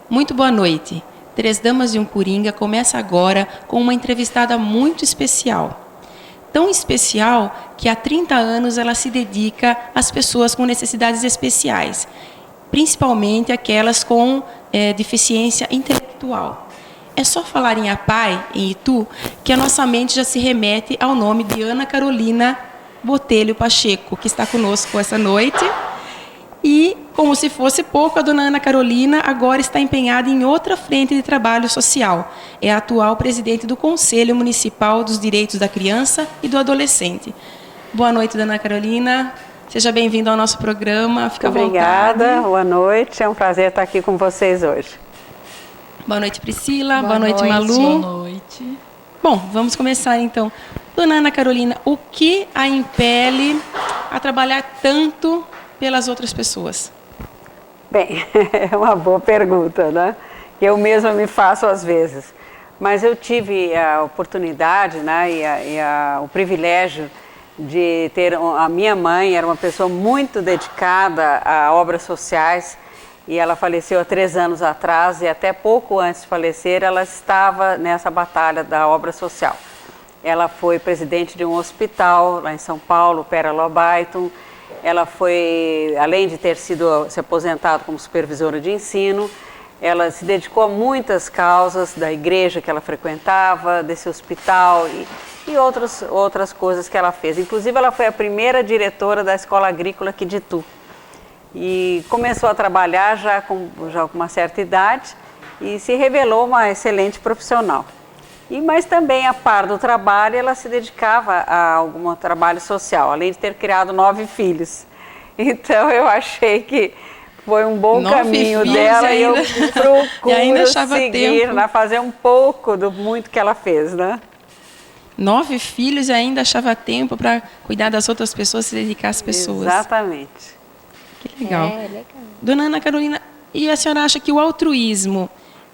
Muito boa noite. Três Damas de um Coringa começa agora com uma entrevistada muito especial. Tão especial que há 30 anos ela se dedica às pessoas com necessidades especiais, principalmente aquelas com deficiência intelectual. É só falar em APAE, em Itu, que a nossa mente já se remete ao nome de Ana Carolina Botelho Pacheco, que está conosco essa noite. E, como se fosse pouco, a dona Ana Carolina agora está empenhada em outra frente de trabalho social. É a atual presidente do Conselho Municipal dos Direitos da Criança e do Adolescente. Boa noite, dona Carolina. Seja bem-vinda ao nosso programa. Fica à vontade. Obrigada, boa noite. É um prazer estar aqui com vocês hoje. Boa noite, Priscila. Boa noite, Malu. Boa noite. Bom, vamos começar então. Dona Ana Carolina, o que a impele a trabalhar tanto pelas outras pessoas? Bem, é uma boa pergunta, né? Eu mesma me faço às vezes. Mas eu tive a oportunidade, né, o privilégio de ter... A minha mãe era uma pessoa muito dedicada a obras sociais e ela faleceu há 3 anos atrás e até pouco antes de falecer ela estava nessa batalha da obra social. Ela foi presidente de um hospital lá em São Paulo, Pera Lobaiton. Ela foi, além de ter se aposentado como supervisora de ensino, ela se dedicou a muitas causas da igreja que ela frequentava, desse hospital e outras coisas que ela fez. Inclusive, ela foi a primeira diretora da escola agrícola aqui de Itu. E começou a trabalhar já com uma certa idade e se revelou uma excelente profissional. Mas também, a par do trabalho, ela se dedicava a algum trabalho social, além de ter criado 9 filhos. Então, eu achei que foi um bom caminho dela e eu procuro seguir, né, fazer um pouco do muito que ela fez, né? 9 filhos e ainda achava tempo para cuidar das outras pessoas, se dedicar às pessoas. Exatamente. Que legal. Legal. Dona Ana Carolina, e a senhora acha que o altruísmo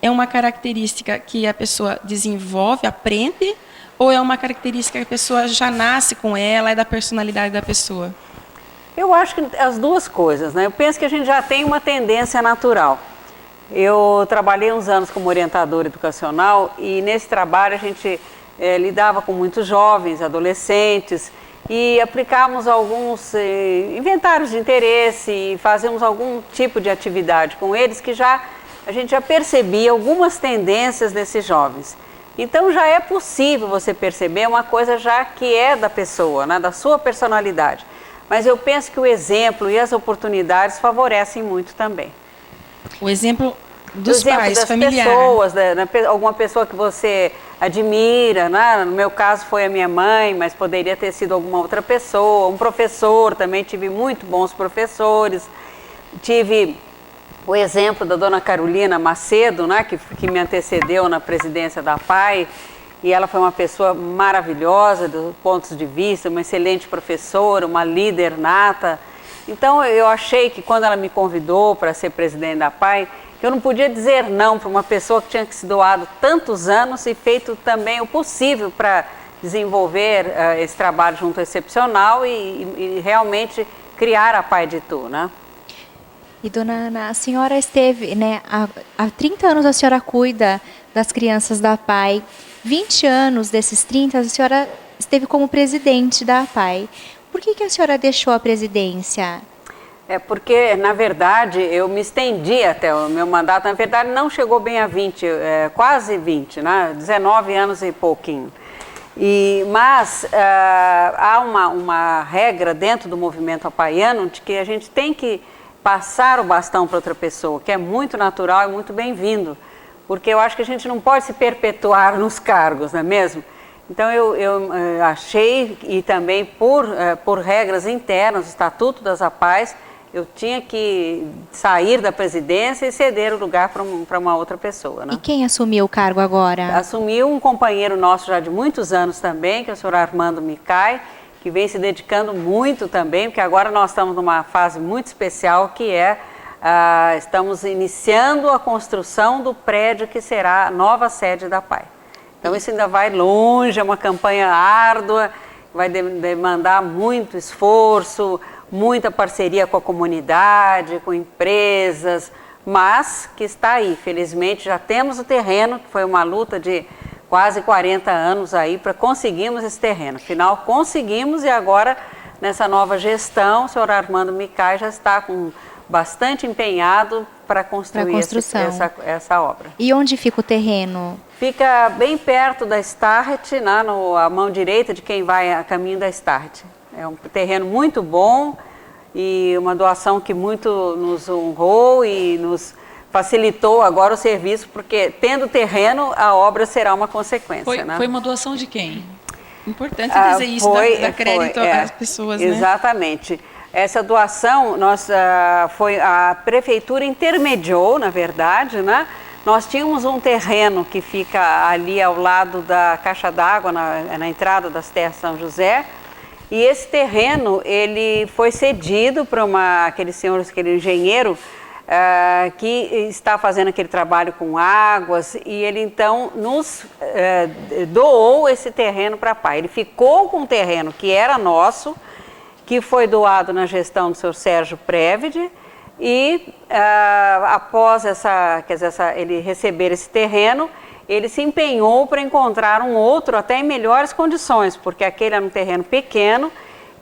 é uma característica que a pessoa desenvolve, aprende, ou é uma característica que a pessoa já nasce com ela, é da personalidade da pessoa? Eu acho que as duas coisas, né? Eu penso que a gente já tem uma tendência natural. Eu trabalhei uns anos como orientadora educacional e nesse trabalho a gente lidava com muitos jovens, adolescentes e aplicávamos alguns inventários de interesse e fazíamos algum tipo de atividade com eles que a gente já percebia algumas tendências desses jovens. Então já é possível você perceber uma coisa já que é da pessoa, né, da sua personalidade. Mas eu penso que o exemplo e as oportunidades favorecem muito também. O exemplo dos pais, das familiar. Pessoas, alguma pessoa que você admira, né? No meu caso foi a minha mãe, mas poderia ter sido alguma outra pessoa, um professor, também tive muito bons professores. Tive o exemplo da dona Carolina Macedo, né, que me antecedeu na presidência da APAE, e ela foi uma pessoa maravilhosa dos pontos de vista, uma excelente professora, uma líder nata. Então eu achei que quando ela me convidou para ser presidente da APAE, eu não podia dizer não para uma pessoa que tinha se doado tantos anos e feito também o possível para desenvolver esse trabalho junto excepcional e realmente criar a APAE de Itu, né? E, dona Ana, a senhora esteve, né, há 30 anos a senhora cuida das crianças da APAE, 20 anos desses 30 a senhora esteve como presidente da APAE. Por que a senhora deixou a presidência? É porque, na verdade, eu me estendi até o meu mandato, na verdade não chegou bem a 20, quase 20, né, 19 anos e pouquinho. Mas há uma regra dentro do movimento apaiano de que a gente tem que passar o bastão para outra pessoa, que é muito natural e muito bem-vindo, porque eu acho que a gente não pode se perpetuar nos cargos, não é mesmo? Então eu achei, e também por regras internas, o Estatuto das APAES, eu tinha que sair da presidência e ceder o lugar para uma outra pessoa, né? E quem assumiu o cargo agora? Assumiu um companheiro nosso já de muitos anos também, que é o senhor Armando Micai, que vem se dedicando muito também, porque agora nós estamos numa fase muito especial, que estamos iniciando a construção do prédio que será a nova sede da APAE. Então isso ainda vai longe, é uma campanha árdua, vai demandar muito esforço, muita parceria com a comunidade, com empresas, mas que está aí. Felizmente já temos o terreno, que foi uma luta de quase 40 anos aí para conseguirmos esse terreno. Afinal, conseguimos, e agora, nessa nova gestão, o senhor Armando Micai já está bastante empenhado para construir essa obra. E onde fica o terreno? Fica bem perto da Start, à mão direita de quem vai a caminho da Start. É um terreno muito bom e uma doação que muito nos honrou e nos facilitou agora o serviço, porque tendo terreno, a obra será uma consequência. Foi uma doação de quem? Importante dizer isso, dar crédito às pessoas, né? Exatamente. Essa doação, foi a prefeitura intermediou, na verdade, né? Nós tínhamos um terreno que fica ali ao lado da caixa d'água, na entrada das Terras São José, e esse terreno, ele foi cedido para aquele engenheiro, que está fazendo aquele trabalho com águas, e ele então nos doou esse terreno para a PAI. Ele ficou com o terreno que era nosso, que foi doado na gestão do senhor Sérgio Prévide, e após ele receber esse terreno, ele se empenhou para encontrar um outro até em melhores condições, porque aquele era um terreno pequeno,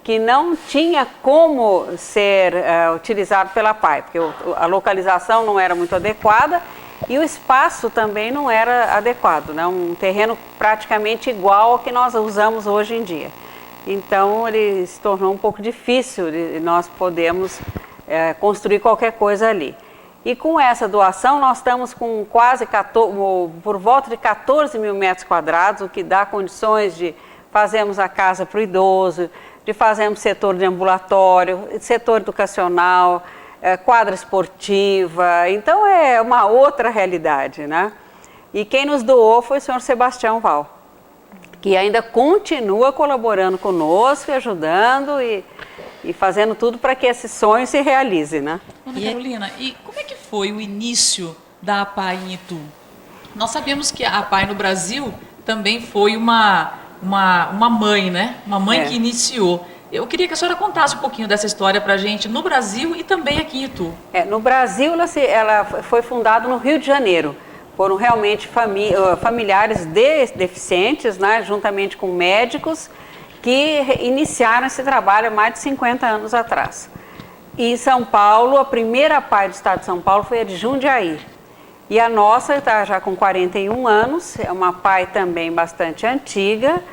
que não tinha como ser utilizado pela PAI, porque a localização não era muito adequada e o espaço também não era adequado, né? Um terreno praticamente igual ao que nós usamos hoje em dia. Então, ele se tornou um pouco difícil de nós podermos construir qualquer coisa ali. E com essa doação, nós estamos com por volta de 14 mil metros quadrados, o que dá condições de fazermos a casa para o idoso, de fazermos setor de ambulatório, setor educacional, quadra esportiva. Então, é uma outra realidade, né? E quem nos doou foi o senhor Sebastião Val, que ainda continua colaborando conosco, ajudando e fazendo tudo para que esse sonho se realize, né? Ana Carolina, e como é que foi o início da APAI em Itu? Nós sabemos que a APAI no Brasil também foi uma mãe, né? Uma mãe que iniciou. Eu queria que a senhora contasse um pouquinho dessa história para a gente no Brasil e também aqui em Itu. No Brasil, ela foi fundada no Rio de Janeiro. Foram realmente familiares de deficientes, né, juntamente com médicos, que iniciaram esse trabalho há mais de 50 anos atrás. E em São Paulo, a primeira PAI do estado de São Paulo foi a de Jundiaí. E a nossa está já com 41 anos, é uma PAI também bastante antiga.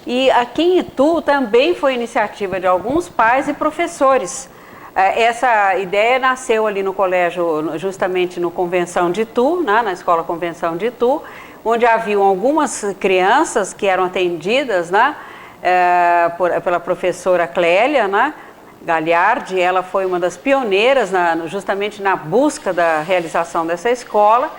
E aqui em Itu também foi iniciativa de alguns pais e professores. Essa ideia nasceu ali no colégio, justamente no Convenção de Itu, né, na Escola Convenção de Itu, onde haviam algumas crianças que eram atendidas, né, pela professora Clélia, né, Gagliardi. Ela foi uma das pioneiras justamente na busca da realização dessa escola.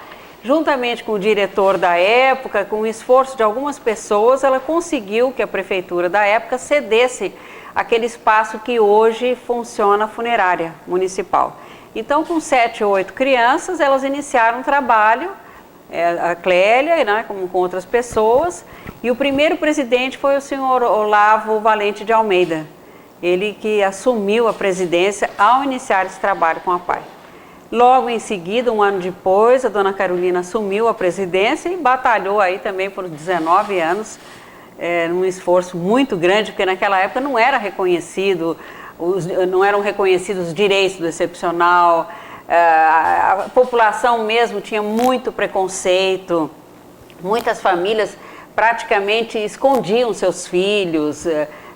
Juntamente com o diretor da época, com o esforço de algumas pessoas, ela conseguiu que a prefeitura da época cedesse aquele espaço que hoje funciona a funerária municipal. Então, com 7 ou 8 crianças, elas iniciaram um trabalho, a Clélia, né, com outras pessoas, e o primeiro presidente foi o senhor Olavo Valente de Almeida, ele que assumiu a presidência ao iniciar esse trabalho com a PAI. Logo em seguida, um ano depois, a dona Carolina assumiu a presidência e batalhou aí também por 19 anos, num esforço muito grande, porque naquela época não eram reconhecidos os direitos do excepcional, a população mesmo tinha muito preconceito, muitas famílias praticamente escondiam seus filhos,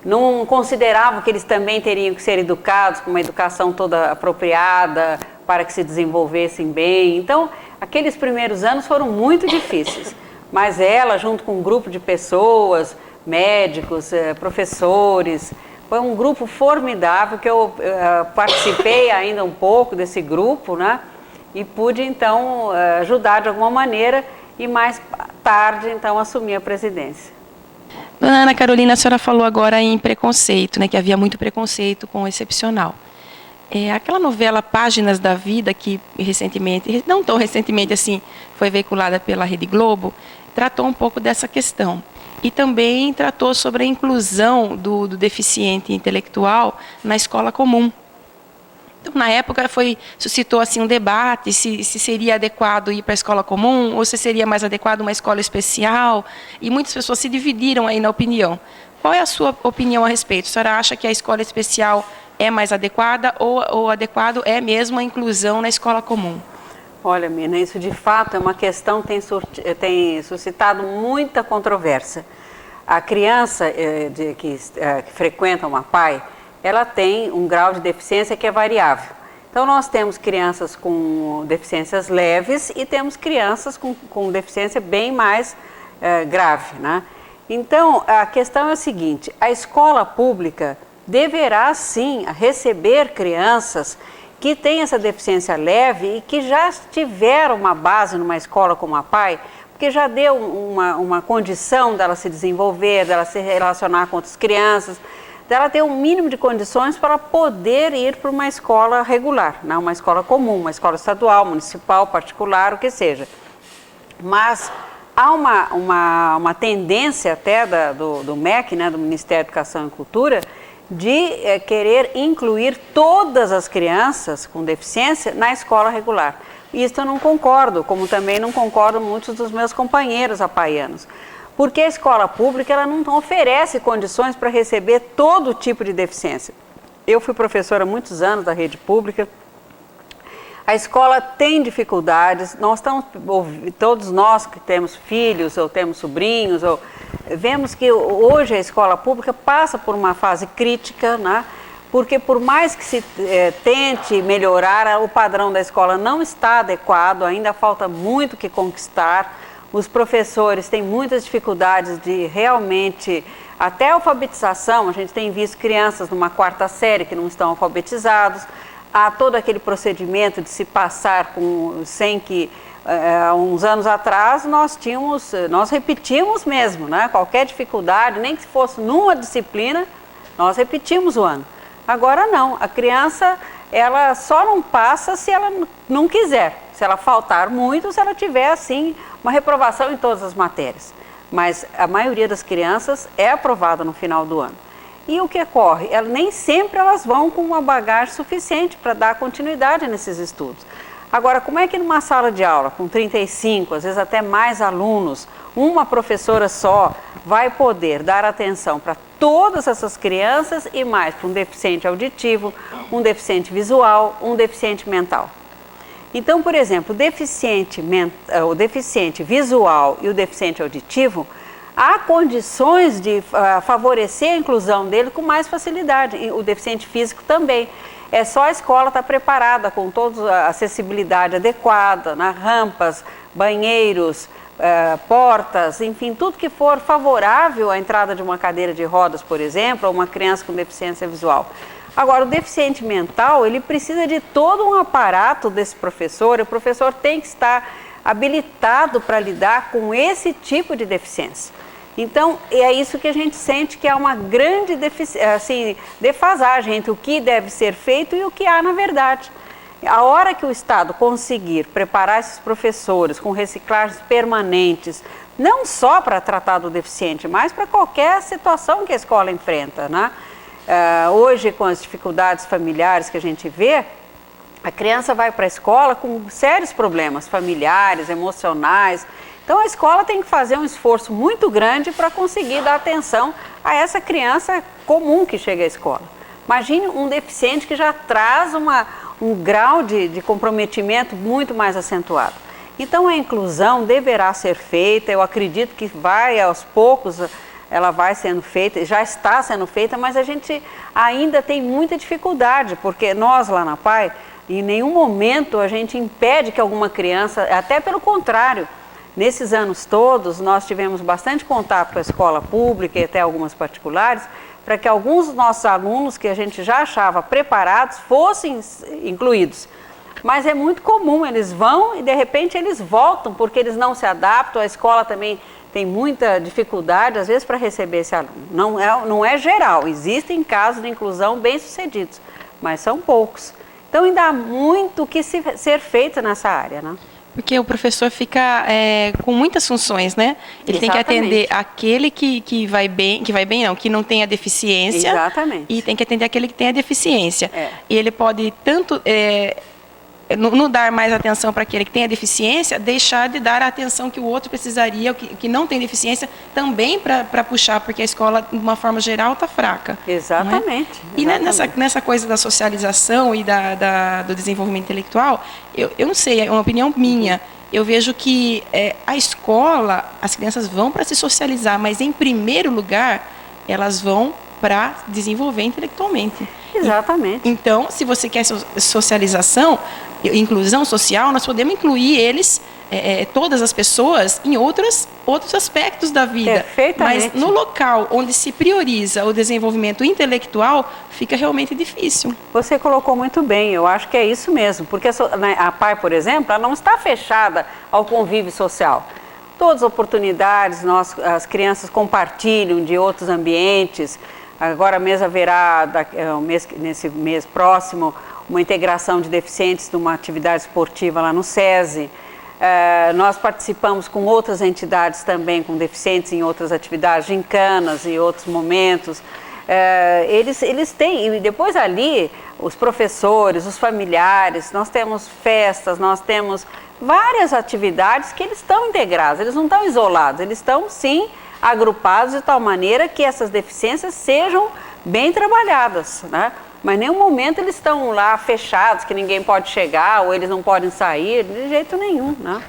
não consideravam que eles também teriam que ser educados com uma educação toda apropriada, para que se desenvolvessem bem. Então, aqueles primeiros anos foram muito difíceis, mas ela, junto com um grupo de pessoas, médicos, professores, foi um grupo formidável que eu participei ainda um pouco desse grupo, né? E pude, então, ajudar de alguma maneira e mais tarde, então, assumir a presidência. Dona Ana Carolina, a senhora falou agora em preconceito, né? Que havia muito preconceito com o excepcional. Aquela novela Páginas da Vida, que recentemente, não tão recentemente assim, foi veiculada pela Rede Globo, tratou um pouco dessa questão. E também tratou sobre a inclusão do deficiente intelectual na escola comum. Então, na época, suscitou assim, um debate se seria adequado ir para a escola comum ou se seria mais adequado uma escola especial. E muitas pessoas se dividiram aí na opinião. Qual é a sua opinião a respeito? A senhora acha que a escola especial é mais adequada ou adequado é mesmo a inclusão na escola comum? Olha, Mina, isso de fato é uma questão que tem suscitado muita controvérsia. A criança que frequenta uma PAI, ela tem um grau de deficiência que é variável. Então, nós temos crianças com deficiências leves e temos crianças com deficiência bem mais grave, né? Então, a questão é a seguinte, a escola pública deverá, sim, receber crianças que têm essa deficiência leve e que já tiveram uma base numa escola como a PAI, porque já deu uma condição dela se desenvolver, dela se relacionar com outras crianças, dela ter um mínimo de condições para poder ir para uma escola regular, não uma escola comum, uma escola estadual, municipal, particular, o que seja. Mas há uma tendência até do MEC, né, do Ministério da Educação e Cultura, de querer incluir todas as crianças com deficiência na escola regular. Isso eu não concordo, como também não concordo muitos dos meus companheiros apaianos. Porque a escola pública ela não oferece condições para receber todo tipo de deficiência. Eu fui professora há muitos anos da rede pública. A escola tem dificuldades, todos nós que temos filhos ou temos sobrinhos, vemos que hoje a escola pública passa por uma fase crítica, né? Porque por mais que se tente melhorar, o padrão da escola não está adequado, ainda falta muito que conquistar. Os professores têm muitas dificuldades de realmente, até a alfabetização, a gente tem visto crianças numa 4ª série que não estão alfabetizados, há todo aquele procedimento de se passar sem que, uns anos atrás, nós repetimos mesmo, né? Qualquer dificuldade, nem que fosse numa disciplina, nós repetimos o ano. Agora não, a criança, ela só não passa se ela não quiser, se ela faltar muito, se ela tiver, assim, uma reprovação em todas as matérias. Mas a maioria das crianças é aprovada no final do ano. E o que ocorre? Nem sempre elas vão com uma bagagem suficiente para dar continuidade nesses estudos. Agora, como é que numa sala de aula, com 35, às vezes até mais alunos, uma professora só vai poder dar atenção para todas essas crianças e mais para um deficiente auditivo, um deficiente visual, um deficiente mental? Então, por exemplo, o deficiente visual e o deficiente auditivo, há condições de favorecer a inclusão dele com mais facilidade, e o deficiente físico também. É só a escola estar preparada com toda a acessibilidade adequada, né? Rampas, banheiros, portas, enfim, tudo que for favorável à entrada de uma cadeira de rodas, por exemplo, ou uma criança com deficiência visual. Agora, o deficiente mental, ele precisa de todo um aparato desse professor, e o professor tem que estar habilitado para lidar com esse tipo de deficiência. Então, é isso que a gente sente que há uma grande defasagem entre o que deve ser feito e o que há na verdade. A hora que o Estado conseguir preparar esses professores com reciclagens permanentes, não só para tratar do deficiente, mas para qualquer situação que a escola enfrenta, né? Hoje, com as dificuldades familiares que a gente vê, a criança vai para a escola com sérios problemas familiares, emocionais. Então, a escola tem que fazer um esforço muito grande para conseguir dar atenção a essa criança comum que chega à escola. Imagine um deficiente que já traz um grau de comprometimento muito mais acentuado. Então, a inclusão deverá ser feita, eu acredito que aos poucos, ela vai sendo feita, já está sendo feita, mas a gente ainda tem muita dificuldade, porque nós lá na PAI, em nenhum momento a gente impede que alguma criança, até pelo contrário, nesses anos todos nós tivemos bastante contato com a escola pública e até algumas particulares, para que alguns dos nossos alunos que a gente já achava preparados fossem incluídos. Mas é muito comum, eles vão e de repente eles voltam porque eles não se adaptam, a escola também tem muita dificuldade, às vezes, para receber esse aluno. Não é geral, existem casos de inclusão bem-sucedidos, mas são poucos. Então, ainda há muito que ser feito nessa área, né? Porque o professor fica com muitas funções, né? Ele tem que atender aquele que vai bem, não, que não tem a deficiência. Exatamente. E tem que atender aquele que tem a deficiência. E ele pode tanto não dar mais atenção para aquele que tem a deficiência, deixar de dar a atenção que o outro precisaria, o que não tem deficiência, também para puxar, porque a escola, de uma forma geral, está fraca. Exatamente. E nessa coisa da socialização e do desenvolvimento intelectual, eu não sei, é uma opinião minha, eu vejo que a escola, as crianças vão para se socializar, mas, em primeiro lugar, elas vão para desenvolver intelectualmente. Exatamente. Então, se você quer socialização, inclusão social, nós podemos incluir eles, todas as pessoas, em outros aspectos da vida. Perfeitamente. Mas no local onde se prioriza o desenvolvimento intelectual, fica realmente difícil. Você colocou muito bem, eu acho que é isso mesmo, porque a PAI, por exemplo, ela não está fechada ao convívio social. Todas as oportunidades, as crianças compartilham de outros ambientes. Agora mesmo haverá, nesse mês próximo, uma integração de deficientes numa atividade esportiva lá no SESI. Nós participamos com outras entidades também, com deficientes em outras atividades, gincanas e outros momentos. Eles têm, e depois ali, os professores, os familiares, nós temos festas, nós temos várias atividades que eles estão integrados, eles não estão isolados, eles estão sim agrupados de tal maneira que essas deficiências sejam bem trabalhadas, né? Mas em nenhum momento eles estão lá fechados, que ninguém pode chegar ou eles não podem sair, de jeito nenhum, né?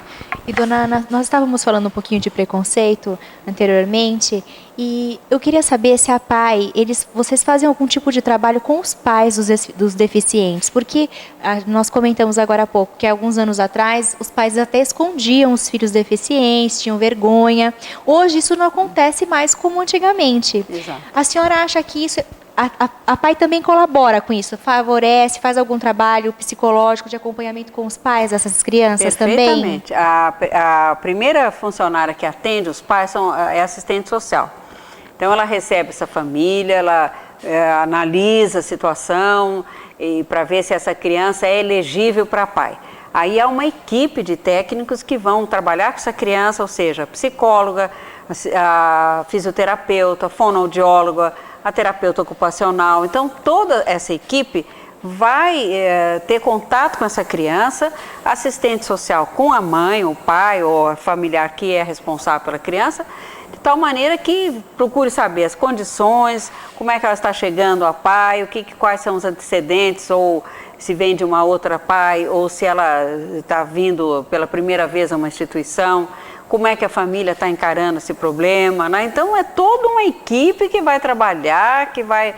E, dona Ana, nós estávamos falando um pouquinho de preconceito anteriormente e eu queria saber se a PAI, vocês fazem algum tipo de trabalho com os pais dos deficientes, porque nós comentamos agora há pouco que alguns anos atrás os pais até escondiam os filhos deficientes, tinham vergonha. Hoje isso não acontece mais como antigamente. Exato. A senhora acha que isso... A PAI também colabora com isso, favorece, faz algum trabalho psicológico de acompanhamento com os pais dessas crianças também? Perfeitamente. A primeira funcionária que atende os pais é assistente social. Então ela recebe essa família, ela analisa a situação para ver se essa criança é elegível para PAI. Aí há uma equipe de técnicos que vão trabalhar com essa criança, ou seja, a psicóloga, a fisioterapeuta, a fonoaudióloga, a terapeuta ocupacional. Então, toda essa equipe vai ter contato com essa criança, assistente social com a mãe, o pai ou a familiar que é responsável pela criança, de tal maneira que procure saber as condições, como é que ela está chegando a PAI, quais são os antecedentes, ou se vem de uma outra PAI, ou se ela está vindo pela primeira vez a uma instituição, como é que a família está encarando esse problema, né? Então, é toda uma equipe que vai trabalhar, que vai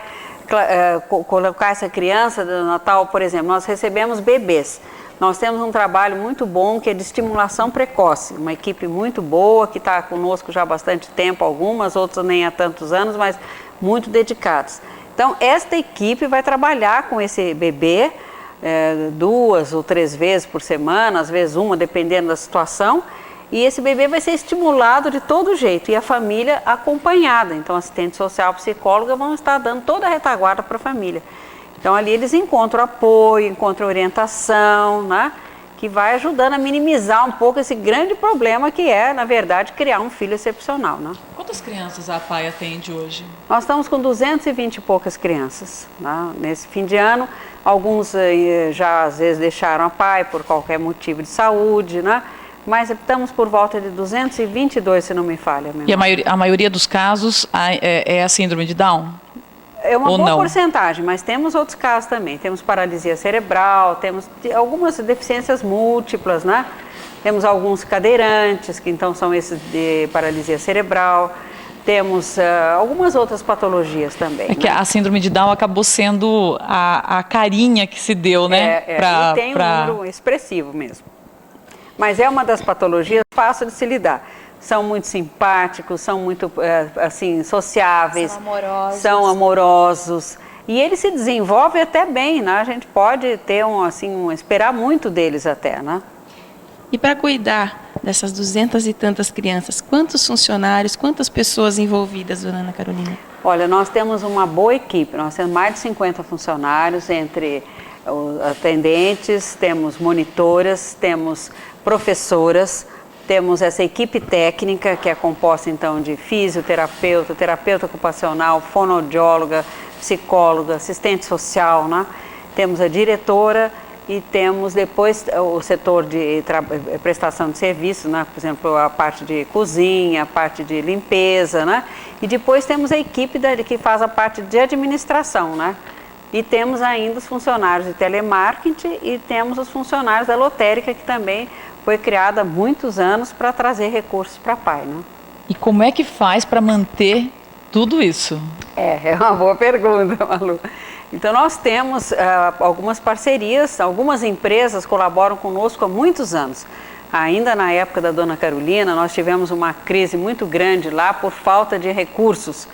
colocar essa criança no Natal, por exemplo, nós recebemos bebês. Nós temos um trabalho muito bom que é de estimulação precoce, uma equipe muito boa que está conosco já há bastante tempo, algumas, outras nem há tantos anos, mas muito dedicados. Então, esta equipe vai trabalhar com esse bebê 2 ou 3 vezes por semana, às vezes uma, dependendo da situação, e esse bebê vai ser estimulado de todo jeito, e a família acompanhada. Então, assistente social, psicóloga vão estar dando toda a retaguarda para a família. Então, ali eles encontram apoio, encontram orientação, né? Que vai ajudando a minimizar um pouco esse grande problema que é, na verdade, criar um filho excepcional, né? Quantas crianças a PAI atende hoje? Nós estamos com 220 e poucas crianças, né? Nesse fim de ano. Alguns já, às vezes, deixaram a PAI por qualquer motivo de saúde, né? Mas estamos por volta de 222, se não me falha. E a maioria dos casos é a síndrome de Down? É uma Ou boa não? porcentagem, mas temos outros casos também. Temos paralisia cerebral, temos algumas deficiências múltiplas, né? Temos alguns cadeirantes, que então são esses de paralisia cerebral. Temos algumas outras patologias também. É que a síndrome de Down acabou sendo a carinha que se deu, né? E tem um número expressivo mesmo. Mas é uma das patologias fácil de se lidar. São muito simpáticos, são muito assim, sociáveis, são amorosos. E eles se desenvolvem até bem, né? A gente pode ter esperar muito deles até, né? E para cuidar dessas 200 e tantas crianças, quantos funcionários, quantas pessoas envolvidas, dona Ana Carolina? Olha, nós temos uma boa equipe, nós temos mais de 50 funcionários, entre atendentes, temos monitoras, temos professoras, temos essa equipe técnica que é composta então de fisioterapeuta, terapeuta ocupacional, fonoaudióloga, psicóloga, assistente social, né? Temos a diretora e temos depois o setor de prestação de serviços, né? Por exemplo, a parte de cozinha, a parte de limpeza, né? E depois temos a equipe que faz a parte de administração, né? E temos ainda os funcionários de telemarketing e temos os funcionários da lotérica, que também foi criada há muitos anos para trazer recursos para a PAI, né? E como é que faz para manter tudo isso? É uma boa pergunta, Malu. Então nós temos algumas parcerias, algumas empresas colaboram conosco há muitos anos. Ainda na época da Dona Carolina, nós tivemos uma crise muito grande lá por falta de recursos.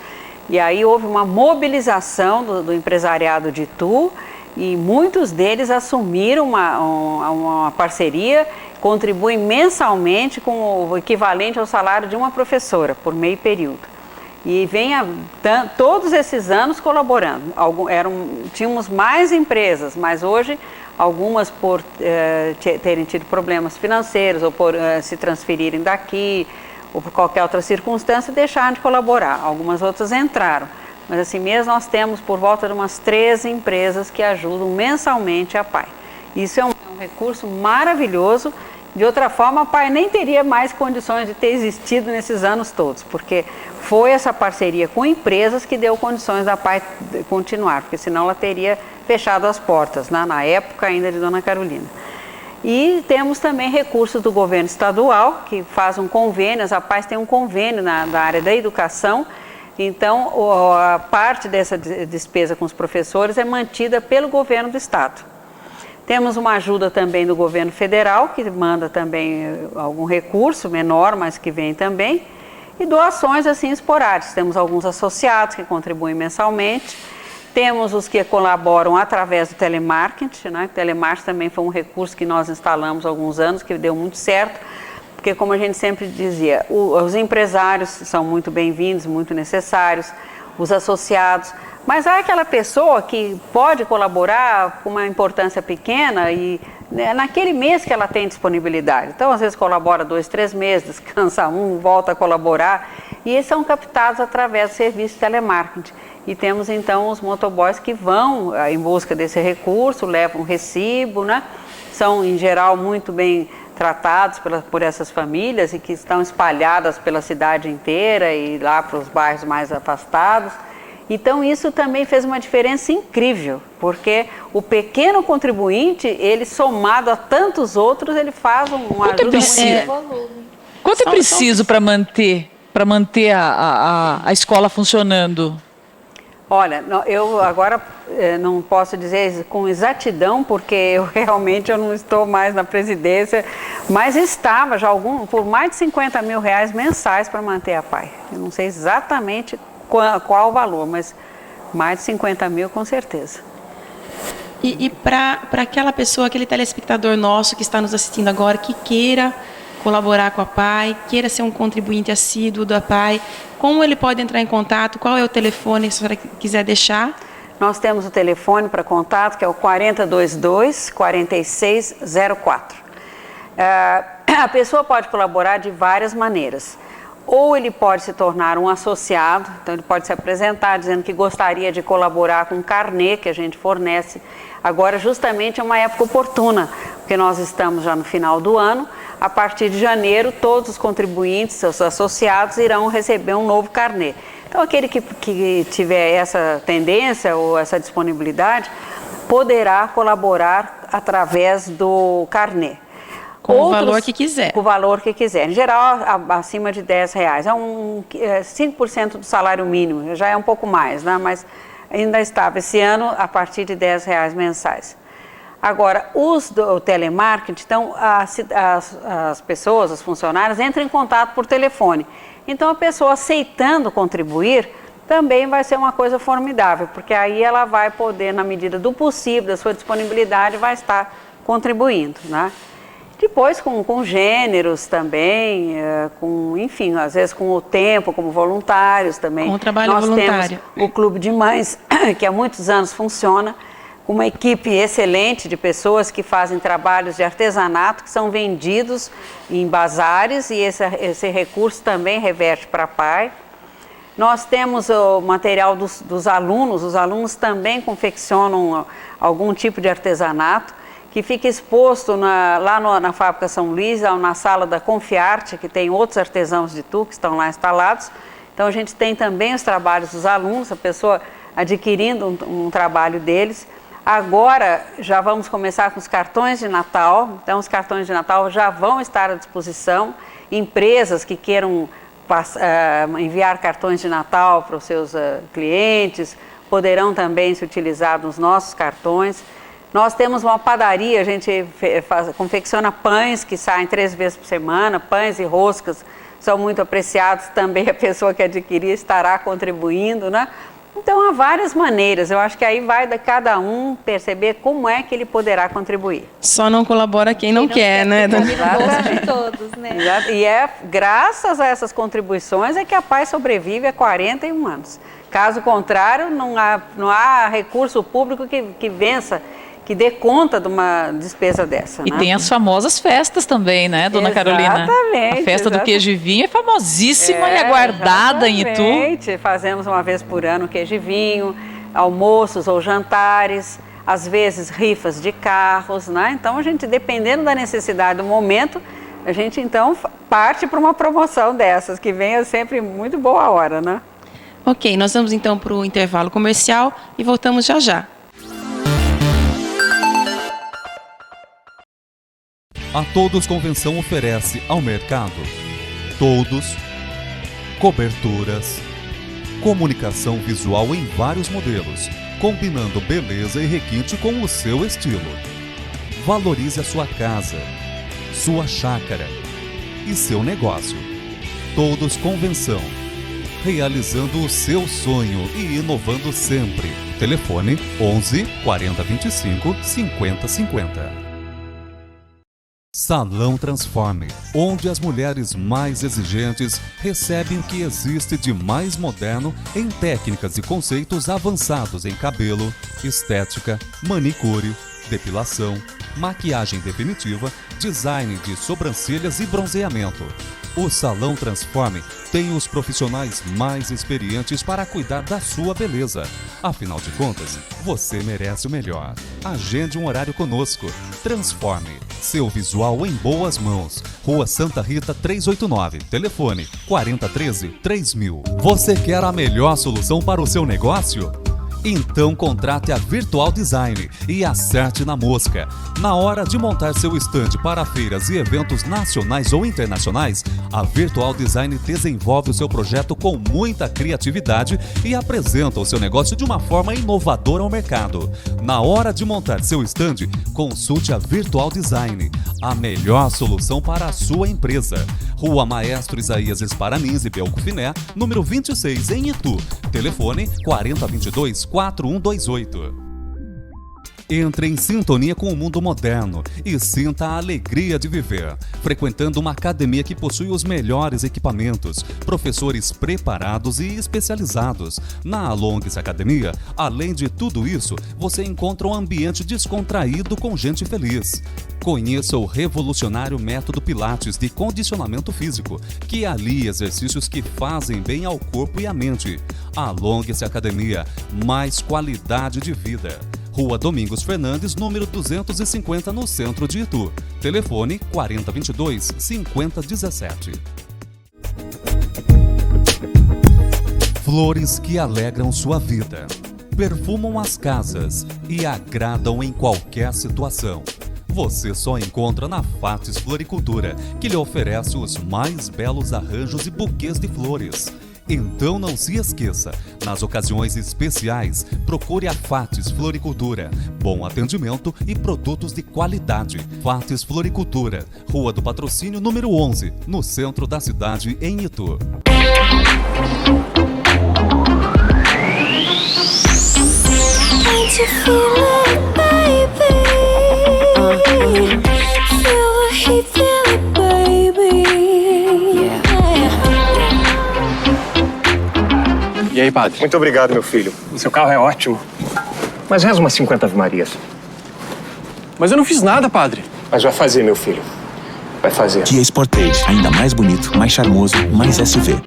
E aí houve uma mobilização do empresariado de Itu e muitos deles assumiram uma parceria, contribuem mensalmente com o equivalente ao salário de uma professora por meio período. E vem todos esses anos colaborando. Tínhamos mais empresas, mas hoje algumas por terem tido problemas financeiros ou por se transferirem daqui ou por qualquer outra circunstância deixaram de colaborar. Algumas outras entraram. Mas assim mesmo nós temos por volta de umas 13 empresas que ajudam mensalmente a PAI. Isso é um recurso maravilhoso. De outra forma, a PAI nem teria mais condições de ter existido nesses anos todos, porque foi essa parceria com empresas que deu condições da PAI continuar, porque senão ela teria fechado as portas, né, na época ainda de Dona Carolina. E temos também recursos do governo estadual, que faz um convênio, a PAI tem um convênio na área da educação, então a parte dessa despesa com os professores é mantida pelo governo do estado. Temos uma ajuda também do governo federal, que manda também algum recurso menor, mas que vem também. E doações assim esporádicas. Temos alguns associados que contribuem mensalmente. Temos os que colaboram através do telemarketing, né? O telemarketing também foi um recurso que nós instalamos há alguns anos, que deu muito certo. Porque como a gente sempre dizia, os empresários são muito bem-vindos, muito necessários, os associados. Mas há aquela pessoa que pode colaborar com uma importância pequena e naquele mês que ela tem disponibilidade. Então, às vezes colabora 2, 3 meses, descansa volta a colaborar. E esses são captados através do serviço de telemarketing. E temos então os motoboys que vão em busca desse recurso, levam um recibo, né? São em geral muito bem tratados por essas famílias e que estão espalhadas pela cidade inteira e lá para os bairros mais afastados. Então isso também fez uma diferença incrível, porque o pequeno contribuinte, ele somado a tantos outros, ele faz uma ajuda muito. Quanto é preciso para manter a escola funcionando? Olha, eu agora não posso dizer com exatidão, porque eu realmente não estou mais na presidência, mas estava já por mais de 50 mil reais mensais para manter a PAI. Eu não sei exatamente qual o valor, mas mais de 50 mil com certeza. E para aquela pessoa, aquele telespectador nosso que está nos assistindo agora, que queira colaborar com a PAI, queira ser um contribuinte assíduo da PAI, como ele pode entrar em contato? Qual é o telefone, se a senhora quiser deixar? Nós temos o telefone para contato, que é o 4022-4604. A pessoa pode colaborar de várias maneiras. Ou ele pode se tornar um associado, então ele pode se apresentar dizendo que gostaria de colaborar com um carnê que a gente fornece. Agora justamente é uma época oportuna, porque nós estamos já no final do ano. A partir de janeiro, todos os contribuintes, seus associados, irão receber um novo carnê. Então aquele que tiver essa tendência ou essa disponibilidade, poderá colaborar através do carnê. Com o valor que quiser. Com o valor que quiser. Em geral, acima de R$10. É 5% do salário mínimo, já é um pouco mais, né? Mas ainda estava esse ano a partir de R$10 mensais. Agora, os do telemarketing, então as pessoas, os funcionários, entram em contato por telefone. Então a pessoa aceitando contribuir também vai ser uma coisa formidável, porque aí ela vai poder, na medida do possível, da sua disponibilidade, vai estar contribuindo, né? Depois com gêneros também, enfim, às vezes com o tempo, como voluntários também. Com o trabalho voluntário. Nós temos o Clube de Mães, que há muitos anos funciona. com uma equipe excelente de pessoas que fazem trabalhos de artesanato que são vendidos em bazares e esse recurso também reverte para a PAI. Nós temos o material dos alunos, os alunos também confeccionam algum tipo de artesanato que fica exposto lá na Fábrica São Luís, na sala da Confiarte, que tem outros artesãos de Itu que estão lá instalados. Então a gente tem também os trabalhos dos alunos, a pessoa adquirindo um trabalho deles. Agora já vamos começar com os cartões de Natal, então os cartões de Natal já vão estar à disposição. Empresas que queiram enviar cartões de Natal para os seus clientes poderão também se utilizar dos nossos cartões. Nós temos uma padaria, a gente confecciona pães que saem 3 vezes por semana, pães e roscas são muito apreciados, também a pessoa que adquirir estará contribuindo, né? Então, há várias maneiras. Eu acho que aí vai de cada um perceber como é que ele poderá contribuir. Só não colabora quem não quer, né? No bolso de todos, né? E é graças a essas contribuições é que a PAI sobrevive há 41 anos. Caso contrário, não há recurso público que vença, que dê conta de uma despesa dessa. E né? tem as famosas festas também, né, dona Carolina? Exatamente. A festa do queijo e vinho é famosíssima e aguardada em Itu. Exatamente. Fazemos uma vez por ano queijo e vinho, almoços ou jantares, às vezes rifas de carros, né? Então a gente, dependendo da necessidade do momento, a gente então parte para uma promoção dessas, que venha sempre muito boa hora, né? Ok, nós vamos então para o intervalo comercial e voltamos já já. A Todos Convenção oferece ao mercado todos, coberturas, comunicação visual em vários modelos, combinando beleza e requinte com o seu estilo. Valorize a sua casa, sua chácara e seu negócio. Todos Convenção, realizando o seu sonho e inovando sempre. Telefone 11 40 25 50 50. Salão Transforme, onde as mulheres mais exigentes recebem o que existe de mais moderno em técnicas e conceitos avançados em cabelo, estética, manicure, depilação, maquiagem definitiva, design de sobrancelhas e bronzeamento. O Salão Transforme tem os profissionais mais experientes para cuidar da sua beleza. Afinal de contas, você merece o melhor. Agende um horário conosco. Transforme seu visual em boas mãos. Rua Santa Rita 389. Telefone 4013 3000. Você quer a melhor solução para o seu negócio? Então contrate a Virtual Design e acerte na mosca. Na hora de montar seu estande para feiras e eventos nacionais ou internacionais, a Virtual Design desenvolve o seu projeto com muita criatividade e apresenta o seu negócio de uma forma inovadora ao mercado. Na hora de montar seu estande, consulte a Virtual Design, a melhor solução para a sua empresa. Rua Maestro Isaías Esparanins e Belcofiné, número 26, em Itu. Telefone 4022-4128. Entre em sintonia com o mundo moderno e sinta a alegria de viver, frequentando uma academia que possui os melhores equipamentos, professores preparados e especializados. Na Alongues Academia, além de tudo isso, você encontra um ambiente descontraído com gente feliz. Conheça o revolucionário método Pilates de condicionamento físico, que alia exercícios que fazem bem ao corpo e à mente. Alongues Academia, mais qualidade de vida. Rua Domingos Fernandes, número 250, no centro de Itu. Telefone 4022-5017. Flores que alegram sua vida, perfumam as casas e agradam em qualquer situação. Você só encontra na Fates Floricultura, que lhe oferece os mais belos arranjos e buquês de flores. Então não se esqueça, nas ocasiões especiais, procure a Fates Floricultura. Bom atendimento e produtos de qualidade. Fates Floricultura, Rua do Patrocínio, número 11, no centro da cidade, em Itu. E aí, padre? Muito obrigado, meu filho. O seu carro é ótimo. Mas reza umas 50 Ave-Marias. Mas eu não fiz nada, padre. Mas vai fazer, meu filho. Vai fazer. Kia Sportage, ainda mais bonito, mais charmoso, mais SUV.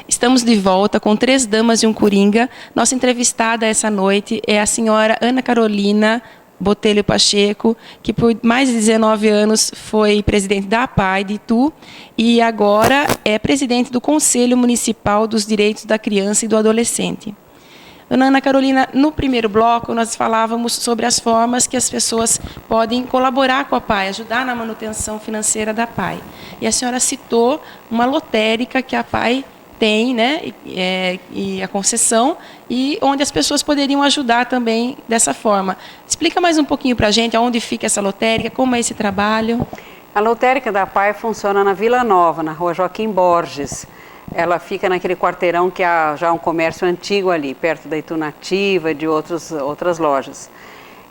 Estamos de volta com 3 damas e um coringa. Nossa entrevistada essa noite é a senhora Ana Carolina Botelho Pacheco, que por mais de 19 anos foi presidente da APAI de Itu e agora é presidente do Conselho Municipal dos Direitos da Criança e do Adolescente. Ana Carolina, no primeiro bloco nós falávamos sobre as formas que as pessoas podem colaborar com a APAI, ajudar na manutenção financeira da APAI. E a senhora citou uma lotérica que a APAI tem, né, e a concessão, e onde as pessoas poderiam ajudar também dessa forma. Explica mais um pouquinho para a gente aonde fica essa lotérica, como é esse trabalho. A lotérica da APAI funciona na Vila Nova, na rua Joaquim Borges. Ela fica naquele quarteirão que há já um comércio antigo ali, perto da Itu Nativa e de outras lojas.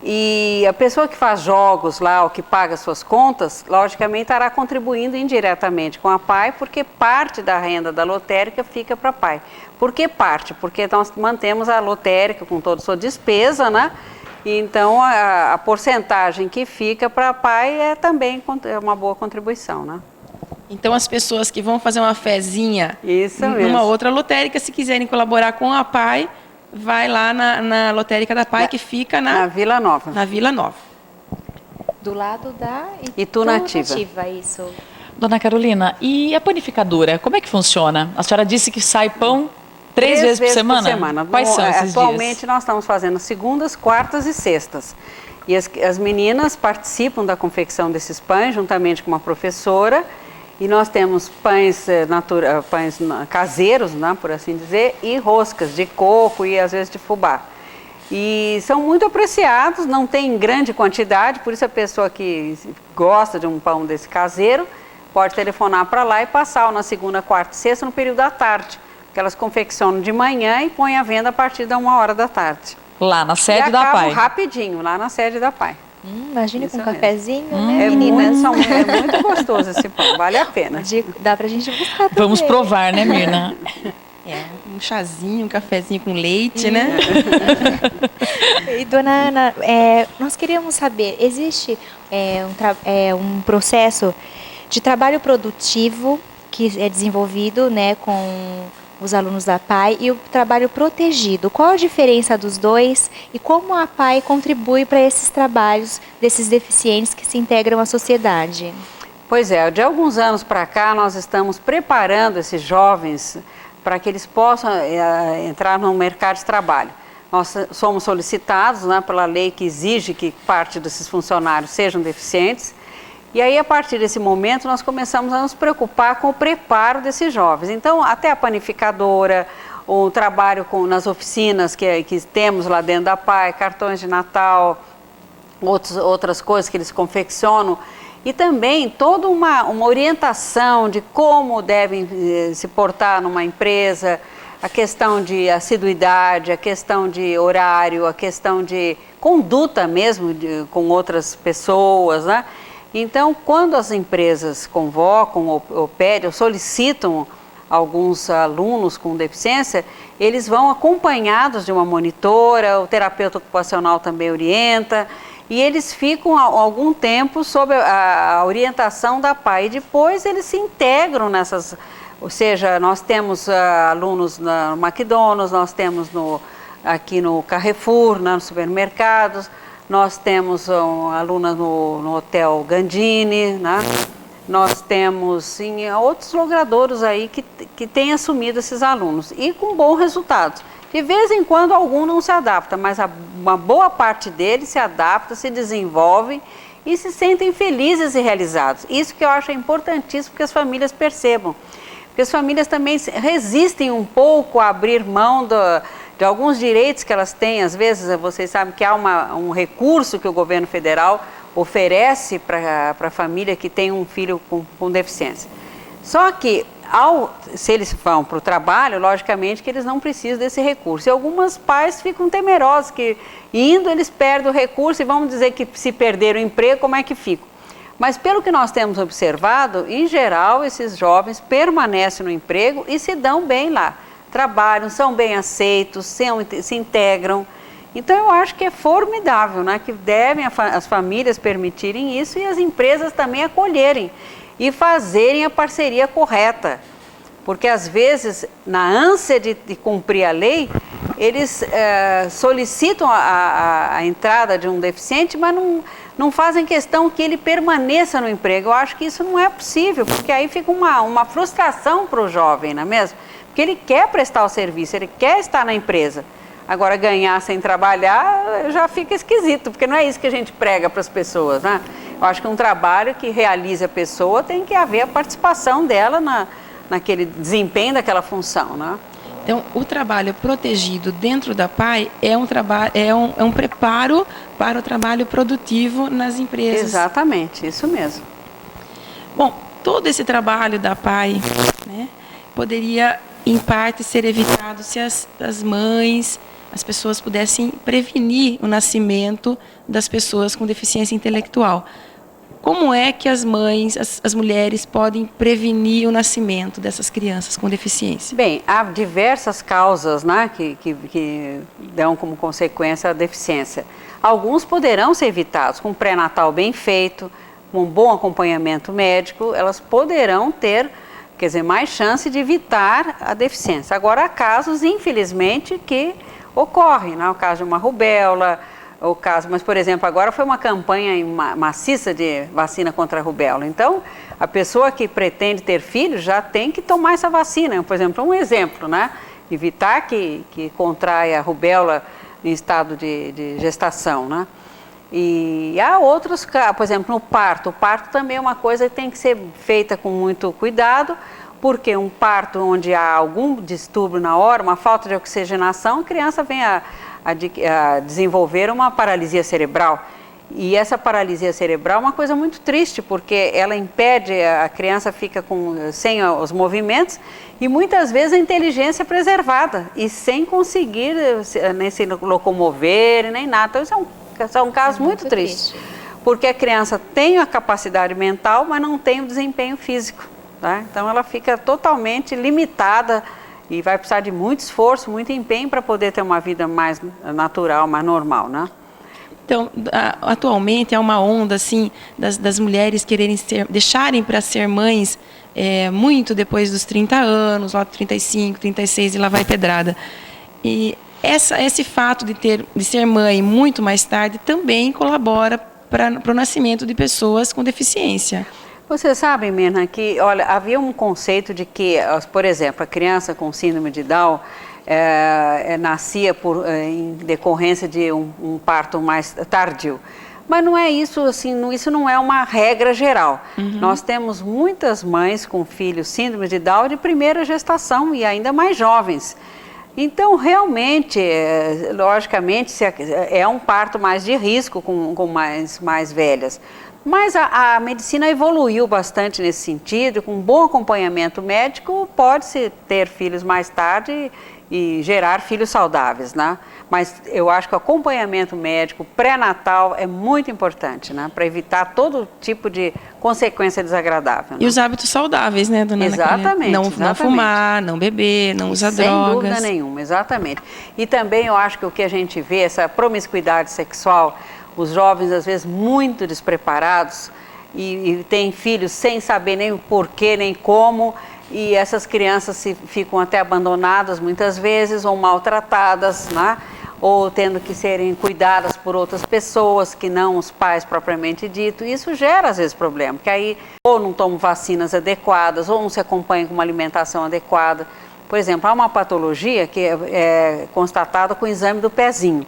E a pessoa que faz jogos lá, ou que paga suas contas, logicamente estará contribuindo indiretamente com a APAI, porque parte da renda da lotérica fica para a APAI. Por que parte? Porque nós mantemos a lotérica com toda a sua despesa, né? E então a porcentagem que fica para a APAI é também uma boa contribuição, né? Então, as pessoas que vão fazer uma fezinha numa outra lotérica, se quiserem colaborar com a APAI, vai lá na lotérica da APAI, que fica na Vila Nova. Na Vila Nova. Do lado da Itu Nativa. Isso. Dona Carolina, e a panificadora, como é que funciona? A senhora disse que sai pão 3 vezes por semana? Quais são esses Atualmente dias? nós estamos fazendo segundas, quartas e sextas. E as meninas participam da confecção desses pães, juntamente com uma professora. E nós temos pães caseiros, né, por assim dizer, e roscas de coco e às vezes de fubá. E são muito apreciados, não tem grande quantidade, por isso a pessoa que gosta de um pão desse caseiro pode telefonar para lá e passar na segunda, quarta e sexta no período da tarde, porque elas confeccionam de manhã e põem à venda a partir da 1h da tarde. Lá na sede da APAI? Rapidinho, lá na sede da APAI. Imagina Isso com um mesmo. cafezinho, né, É meninas? muito gostoso esse pão, vale a pena. Dá pra gente buscar também. Vamos provar, né, Mirna? Um chazinho, um cafezinho com leite, né? E, dona Ana, nós queríamos saber, existe um processo de trabalho produtivo que é desenvolvido, né, com os alunos da APAI e o trabalho protegido. Qual a diferença dos dois e como a APAI contribui para esses trabalhos desses deficientes que se integram à sociedade? Pois é, de alguns anos para cá nós estamos preparando esses jovens para que eles possam entrar no mercado de trabalho. Nós somos solicitados, né, pela lei que exige que parte desses funcionários sejam deficientes. E aí, a partir desse momento, nós começamos a nos preocupar com o preparo desses jovens. Então, até a panificadora, o trabalho nas oficinas que temos lá dentro da APAI, cartões de Natal, outras coisas que eles confeccionam, e também toda uma orientação de como devem se portar numa empresa, a questão de assiduidade, a questão de horário, a questão de conduta mesmo com outras pessoas, né? Então, quando as empresas convocam ou pedem ou solicitam alguns alunos com deficiência, eles vão acompanhados de uma monitora, o terapeuta ocupacional também orienta, e eles ficam algum tempo sob a orientação da APAI. E depois eles se integram nessas, ou seja, nós temos alunos no McDonald's, nós temos aqui no Carrefour, nos supermercados. Nós temos alunas no Hotel Gandini, né? Nós temos outros logradouros aí que têm assumido esses alunos e com bom resultado. De vez em quando algum não se adapta, mas uma boa parte deles se adapta, se desenvolve e se sentem felizes e realizados. Isso que eu acho importantíssimo que as famílias percebam. Porque as famílias também resistem um pouco a abrir mão de alguns direitos que elas têm. Às vezes, vocês sabem que há um recurso que o governo federal oferece para a família que tem um filho com deficiência. Só que, se eles vão para o trabalho, logicamente que eles não precisam desse recurso. E alguns pais ficam temerosos que, indo, eles perdem o recurso e vamos dizer que se perder o emprego, como é que ficam? Mas pelo que nós temos observado, em geral, esses jovens permanecem no emprego e se dão bem lá. trabalham, são bem aceitos, se integram. Então, eu acho que é formidável, né? Que devem as famílias permitirem isso e as empresas também acolherem e fazerem a parceria correta. Porque, às vezes, na ânsia de cumprir a lei, eles solicitam a entrada de um deficiente, mas não fazem questão que ele permaneça no emprego. Eu acho que isso não é possível, porque aí fica uma frustração para o jovem, não é mesmo? Porque ele quer prestar o serviço, ele quer estar na empresa. Agora, ganhar sem trabalhar já fica esquisito, porque não é isso que a gente prega para as pessoas, né? Eu acho que um trabalho que realize a pessoa tem que haver a participação dela naquele desempenho daquela função, né? Então, o trabalho protegido dentro da PAI é um preparo para o trabalho produtivo nas empresas. Exatamente, isso mesmo. Bom, todo esse trabalho da PAI, né, poderia, em parte, ser evitado se as mães, as pessoas pudessem prevenir o nascimento das pessoas com deficiência intelectual. Como é que as mães, as mulheres podem prevenir o nascimento dessas crianças com deficiência? Bem, há diversas causas, né, que dão como consequência a deficiência. Alguns poderão ser evitados com um pré-natal bem feito, com um bom acompanhamento médico, elas poderão ter, quer dizer, mais chance de evitar a deficiência. Agora, há casos, infelizmente, que ocorrem, né? O caso de uma rubéola, mas, por exemplo, agora foi uma campanha maciça de vacina contra a rubéola. Então, a pessoa que pretende ter filhos já tem que tomar essa vacina. Por exemplo, um exemplo, né? Evitar que contraia a rubéola em estado de gestação, né? E há outros casos, por exemplo, no parto. O parto também é uma coisa que tem que ser feita com muito cuidado, porque um parto onde há algum distúrbio na hora, uma falta de oxigenação, a criança vem a desenvolver uma paralisia cerebral. E essa paralisia cerebral é uma coisa muito triste, porque ela impede, a criança fica sem os movimentos e muitas vezes a inteligência é preservada e sem conseguir nem se locomover, nem nada. Então, isso é um caso muito triste, porque a criança tem a capacidade mental, mas não tem o desempenho físico. Tá? Então, ela fica totalmente limitada e vai precisar de muito esforço, muito empenho para poder ter uma vida mais natural, mais normal, né? Então, atualmente é uma onda assim das mulheres quererem deixarem para ser mães muito depois dos 30 anos, lá 35, 36 e lá vai pedrada. E esse fato de ser mãe muito mais tarde também colabora para o nascimento de pessoas com deficiência. Você sabe, Mirna, que olha, havia um conceito de que, por exemplo, a criança com síndrome de Down nascia em decorrência de um parto mais tardio. Mas não é isso, assim, isso não é uma regra geral. Uhum. Nós temos muitas mães com filhos síndrome de Down de primeira gestação e ainda mais jovens. Então, realmente, logicamente, é um parto mais de risco com mais velhas. Mas a medicina evoluiu bastante nesse sentido, com um bom acompanhamento médico, pode-se ter filhos mais tarde e gerar filhos saudáveis, né? Mas eu acho que o acompanhamento médico pré-natal é muito importante, né? Para evitar todo tipo de consequência desagradável. Né? E os hábitos saudáveis, né, dona Ana Carolina? Exatamente. Não fumar, não beber, não usar drogas. Sem dúvida nenhuma, exatamente. E também eu acho que o que a gente vê, essa promiscuidade sexual, os jovens às vezes muito despreparados e têm filhos sem saber nem o porquê, nem como, e essas crianças ficam até abandonadas muitas vezes ou maltratadas, né? Ou tendo que serem cuidadas por outras pessoas que não os pais propriamente dito. Isso gera às vezes problema, porque aí ou não tomam vacinas adequadas ou não se acompanham com uma alimentação adequada. Por exemplo, há uma patologia que é constatada com o exame do pezinho.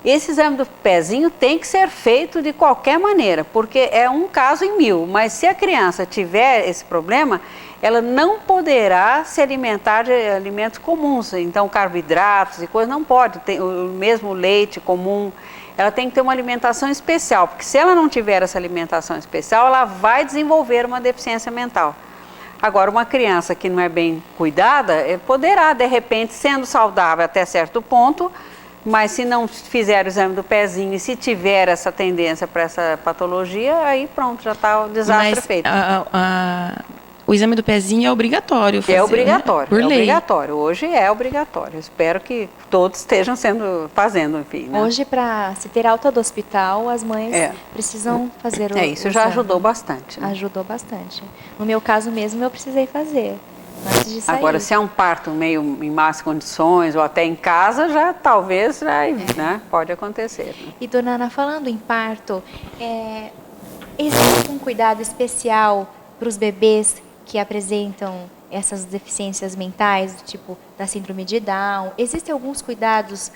Esse exame do pezinho tem que ser feito de qualquer maneira, porque é um caso em 1000. Mas se a criança tiver esse problema, ela não poderá se alimentar de alimentos comuns. Então, carboidratos e coisas não pode. O mesmo leite comum, ela tem que ter uma alimentação especial, porque se ela não tiver essa alimentação especial, ela vai desenvolver uma deficiência mental. Agora, uma criança que não é bem cuidada, poderá, de repente, sendo saudável até certo ponto, mas se não fizer o exame do pezinho e se tiver essa tendência para essa patologia, aí pronto, já está o desastre feito. O exame do pezinho é obrigatório fazer, É obrigatório, né? Por é lei. obrigatório. Hoje é obrigatório. Espero que todos estejam fazendo, enfim. Né? Hoje, para se ter alta do hospital, as mães precisam fazer o Isso o já exame. ajudou bastante. Né? Ajudou bastante. No meu caso mesmo, eu precisei fazer antes de sair. Agora, se é um parto meio em más condições ou até em casa, já talvez né, pode acontecer. Né? E, dona Ana, falando em parto, existe um cuidado especial para os bebês que apresentam essas deficiências mentais, tipo da síndrome de Down? Existem alguns cuidados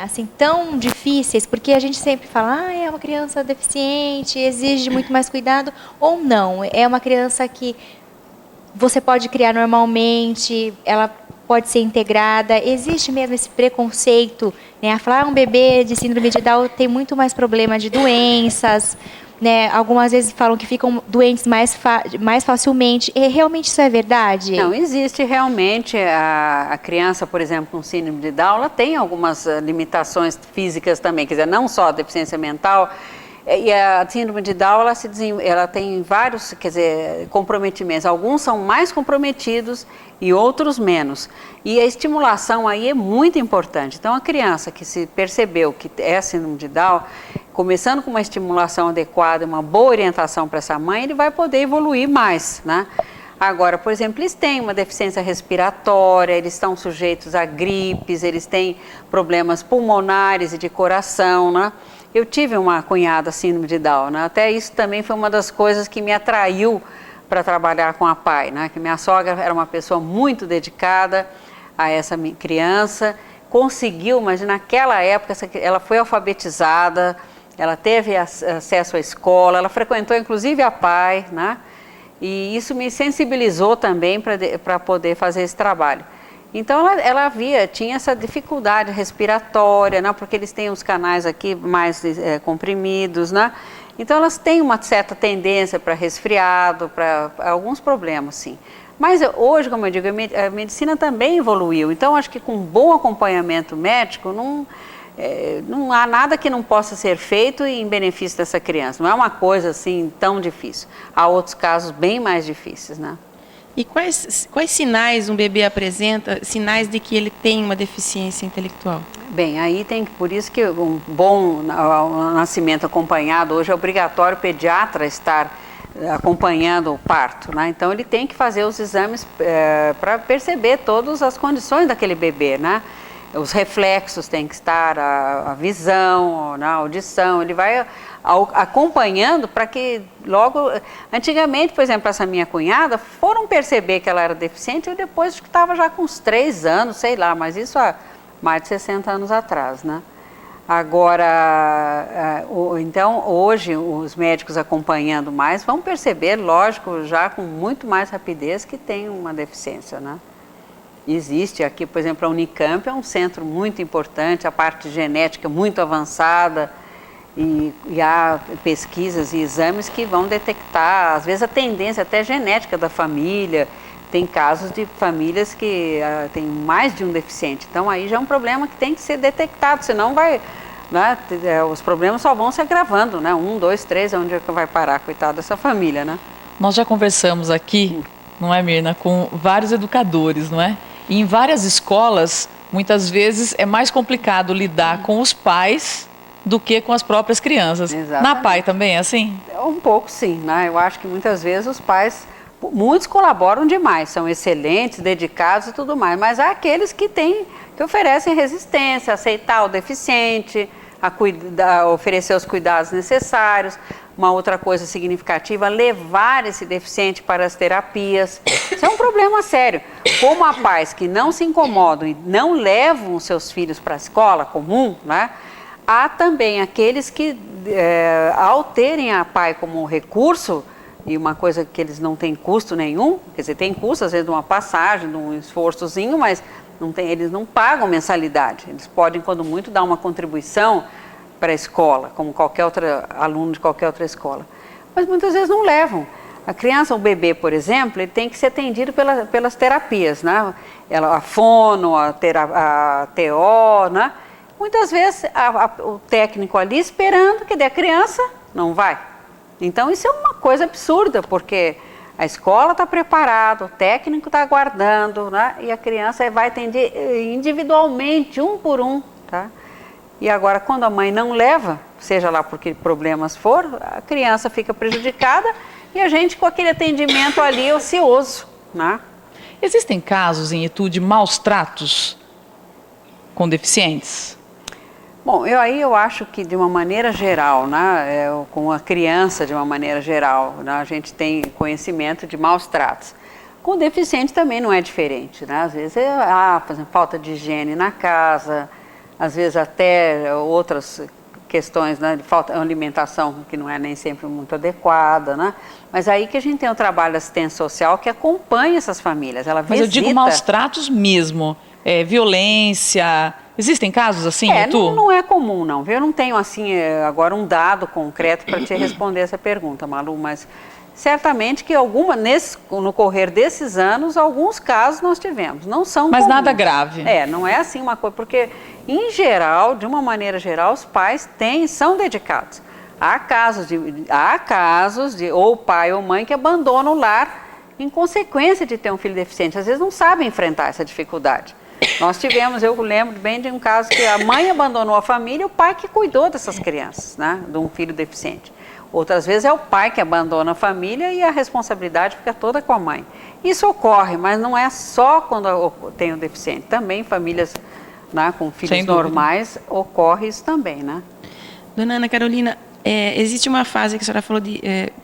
assim tão difíceis, porque a gente sempre fala, é uma criança deficiente, exige muito mais cuidado, ou não? É uma criança que você pode criar normalmente, ela pode ser integrada. Existe mesmo esse preconceito, né? A falar, um bebê de síndrome de Down tem muito mais problema de doenças, né? Algumas vezes falam que ficam doentes mais facilmente. E realmente isso é verdade? Não, existe realmente. A criança, por exemplo, com síndrome de Down, ela tem algumas limitações físicas também, quer dizer, não só a deficiência mental. E a síndrome de Down, ela tem vários, quer dizer, comprometimentos. Alguns são mais comprometidos e outros menos. E a estimulação aí é muito importante. Então, a criança que se percebeu que é síndrome de Down, começando com uma estimulação adequada, uma boa orientação para essa mãe, ele vai poder evoluir mais, né? Agora, por exemplo, eles têm uma deficiência respiratória, eles estão sujeitos a gripes, eles têm problemas pulmonares e de coração, né? Eu tive uma cunhada síndrome de Down, né? Até isso também foi uma das coisas que me atraiu para trabalhar com a PAI, né? Que minha sogra era uma pessoa muito dedicada a essa criança, conseguiu, mas naquela época ela foi alfabetizada, ela teve acesso à escola, ela frequentou inclusive a PAI, né? E isso me sensibilizou também para poder fazer esse trabalho. Então ela tinha essa dificuldade respiratória, né? Porque eles têm os canais aqui mais comprimidos, né? Então elas têm uma certa tendência para resfriado, para alguns problemas, sim. Mas hoje, como eu digo, a medicina também evoluiu. Então acho que com bom acompanhamento médico, não há nada que não possa ser feito em benefício dessa criança. Não é uma coisa assim tão difícil. Há outros casos bem mais difíceis, né? E quais sinais um bebê apresenta, sinais de que ele tem uma deficiência intelectual? Bem, aí por isso que um bom nascimento acompanhado, hoje é obrigatório o pediatra estar acompanhando o parto, né? Então ele tem que fazer os exames para perceber todas as condições daquele bebê, né? Os reflexos têm que estar, a visão, a audição, ele vai acompanhando para que logo... Antigamente, por exemplo, essa minha cunhada, foram perceber que ela era deficiente e depois que estava já com uns 3 anos, sei lá, mas isso há mais de 60 anos atrás, né? Agora, então, hoje, os médicos acompanhando mais vão perceber, lógico, já com muito mais rapidez que tem uma deficiência, né? Existe aqui, por exemplo, a Unicamp é um centro muito importante, a parte genética muito avançada e há pesquisas e exames que vão detectar, às vezes, a tendência até genética da família. Tem casos de famílias que tem mais de um deficiente, então aí já é um problema que tem que ser detectado, senão né, os problemas só vão se agravando, né? 1, 2, 3, onde é que vai parar, coitada dessa família, né? Nós já conversamos aqui, não é, Mirna, com vários educadores, não é? E em várias escolas, muitas vezes é mais complicado lidar com os pais do que com as próprias crianças. Exatamente. Na PAI também é assim? Um pouco sim, né? Eu acho que muitas vezes os pais, muitos colaboram demais, são excelentes, dedicados e tudo mais, mas há aqueles que oferecem resistência, aceitar o deficiente, oferecer os cuidados necessários. Uma outra coisa significativa, levar esse deficiente para as terapias. Isso é um problema sério. Como há pais que não se incomodam e não levam os seus filhos para a escola comum, né? Há também aqueles que, ao terem a PAI como recurso, e uma coisa que eles não têm custo nenhum, quer dizer, tem custo às vezes de uma passagem, de um esforçozinho, mas eles não pagam mensalidade. Eles podem, quando muito, dar uma contribuição para a escola, como qualquer outro aluno de qualquer outra escola. Mas muitas vezes não levam. A criança, o bebê, por exemplo, ele tem que ser atendido pelas terapias, né? A fono, a TO, né? Muitas vezes o técnico ali esperando que dê a criança, não vai. Então isso é uma coisa absurda, porque A escola está preparada, o técnico está aguardando, né? E a criança vai atender individualmente, um por um, tá? E agora, quando a mãe não leva, seja lá por que problemas for, a criança fica prejudicada e a gente com aquele atendimento ali ocioso, né? Existem casos em Itu de maus tratos com deficientes? Bom, eu acho que de uma maneira geral, né, com a criança de uma maneira geral, né, a gente tem conhecimento de maus tratos. Com o deficiente também não é diferente, né? Às vezes por exemplo, falta de higiene na casa, às vezes até outras questões, né, de falta de alimentação que não é nem sempre muito adequada, né? Mas aí que a gente tem o trabalho de assistência social que acompanha essas famílias. Ela visita... Mas eu digo maus tratos mesmo, violência. Existem casos assim, Itu? Não é comum, não. Eu não tenho, assim, agora um dado concreto para te responder essa pergunta, Malu, mas certamente que no correr desses anos, alguns casos nós tivemos. Não são Mas comuns. nada grave. Não é assim uma coisa, porque, em geral, de uma maneira geral, os pais são dedicados. Há casos de ou pai ou mãe que abandonam o lar em consequência de ter um filho deficiente. Às vezes não sabem enfrentar essa dificuldade. Eu lembro bem de um caso que a mãe abandonou a família e o pai que cuidou dessas crianças, né, de um filho deficiente. Outras vezes é o pai que abandona a família e a responsabilidade fica toda com a mãe. Isso ocorre, mas não é só quando tem o deficiente. Também em famílias, né, com filhos normais ocorre isso também, né? Dona Ana Carolina, existe uma fase que a senhora falou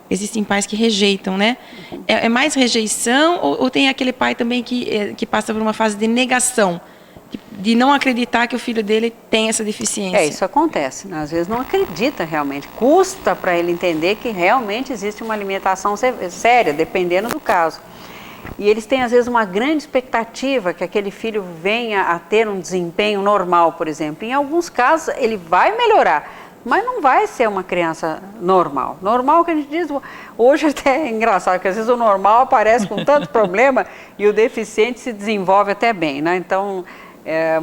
existem pais que rejeitam, né? É mais rejeição ou tem aquele pai também que passa por uma fase de negação, de não acreditar que o filho dele tem essa deficiência? Isso acontece, né? Às vezes não acredita realmente, custa para ele entender que realmente existe uma limitação séria, dependendo do caso. E eles têm às vezes uma grande expectativa que aquele filho venha a ter um desempenho normal, por exemplo. Em alguns casos ele vai melhorar, mas não vai ser uma criança normal. Normal que a gente diz, hoje até é engraçado, porque às vezes o normal aparece com tanto problema e o deficiente se desenvolve até bem, né? Então,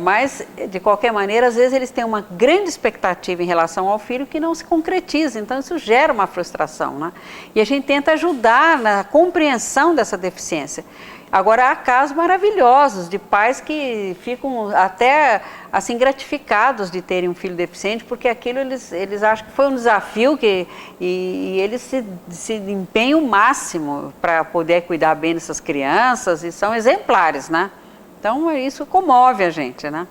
mas de qualquer maneira, às vezes eles têm uma grande expectativa em relação ao filho que não se concretiza, então isso gera uma frustração, né? E a gente tenta ajudar na compreensão dessa deficiência. Agora, há casos maravilhosos de pais que ficam até assim gratificados de terem um filho deficiente, porque aquilo eles acham que foi um desafio e eles se empenham o máximo para poder cuidar bem dessas crianças e são exemplares, né? Então, isso comove a gente, né?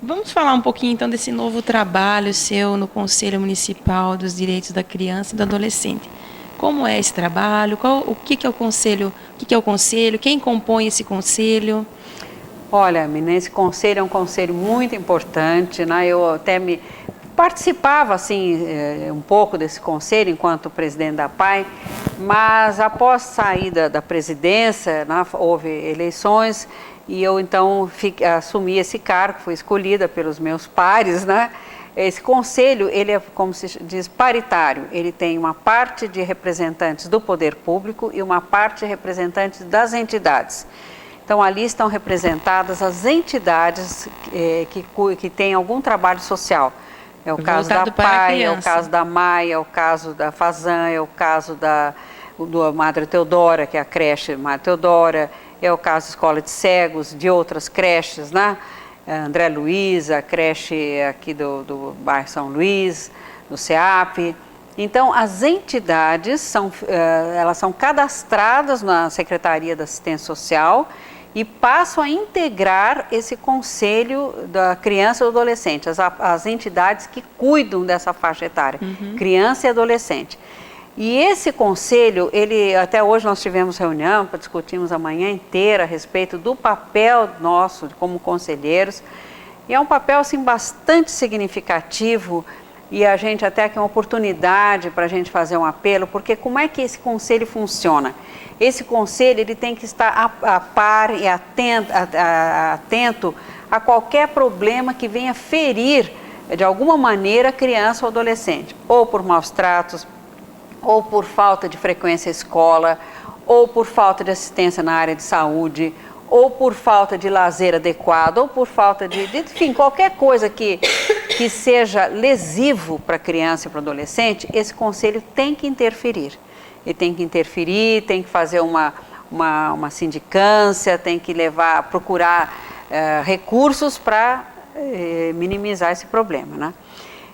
Vamos falar um pouquinho, então, desse novo trabalho seu no Conselho Municipal dos Direitos da Criança e do Adolescente. Como é esse trabalho? O que é o conselho? O que é o conselho? Quem compõe esse conselho? Olha, menina, esse conselho é um conselho muito importante, né? Eu até participava, assim, um pouco desse conselho enquanto presidente da PAI, mas após saída da presidência, né, houve eleições e eu então assumi esse cargo, fui escolhida pelos meus pares, né? Esse conselho, ele é, como se diz, paritário. Ele tem uma parte de representantes do poder público e uma parte de representantes das entidades. Então, ali estão representadas as entidades que têm algum trabalho social. É o caso da PAI, é o caso da MAI, é o caso da FAZAN, é o caso do Madre Teodora, que é a creche Madre Teodora, é o caso da Escola de Cegos, de outras creches, né? André Luiz, a creche aqui do bairro São Luís, do CEAP. Então, as entidades elas são cadastradas na Secretaria da Assistência Social e passam a integrar esse conselho da criança e do adolescente, as entidades que cuidam dessa faixa etária, criança e adolescente. E esse conselho, até hoje nós tivemos reunião, discutimos a manhã inteira a respeito do papel nosso como conselheiros, e é um papel assim, bastante significativo, e a gente até aqui uma oportunidade para a gente fazer um apelo, porque como é que esse conselho funciona? Esse conselho ele tem que estar a par e atento a qualquer problema que venha ferir, de alguma maneira, a criança ou adolescente, ou por maus tratos, ou por falta de frequência à escola, ou por falta de assistência na área de saúde, ou por falta de lazer adequado, ou por falta enfim, qualquer coisa que que seja lesivo para a criança e para o adolescente, esse conselho tem que interferir. Ele tem que interferir, tem que fazer uma sindicância, tem que procurar recursos para minimizar esse problema, né?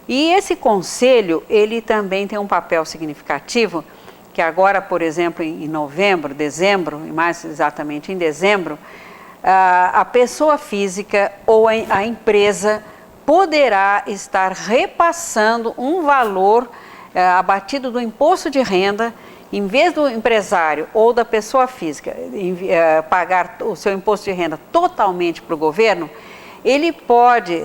E esse conselho, ele também tem um papel significativo, que agora, por exemplo, em novembro, dezembro, e mais exatamente em dezembro, a pessoa física ou a empresa poderá estar repassando um valor abatido do imposto de renda, em vez do empresário ou da pessoa física pagar o seu imposto de renda totalmente para o governo, ele pode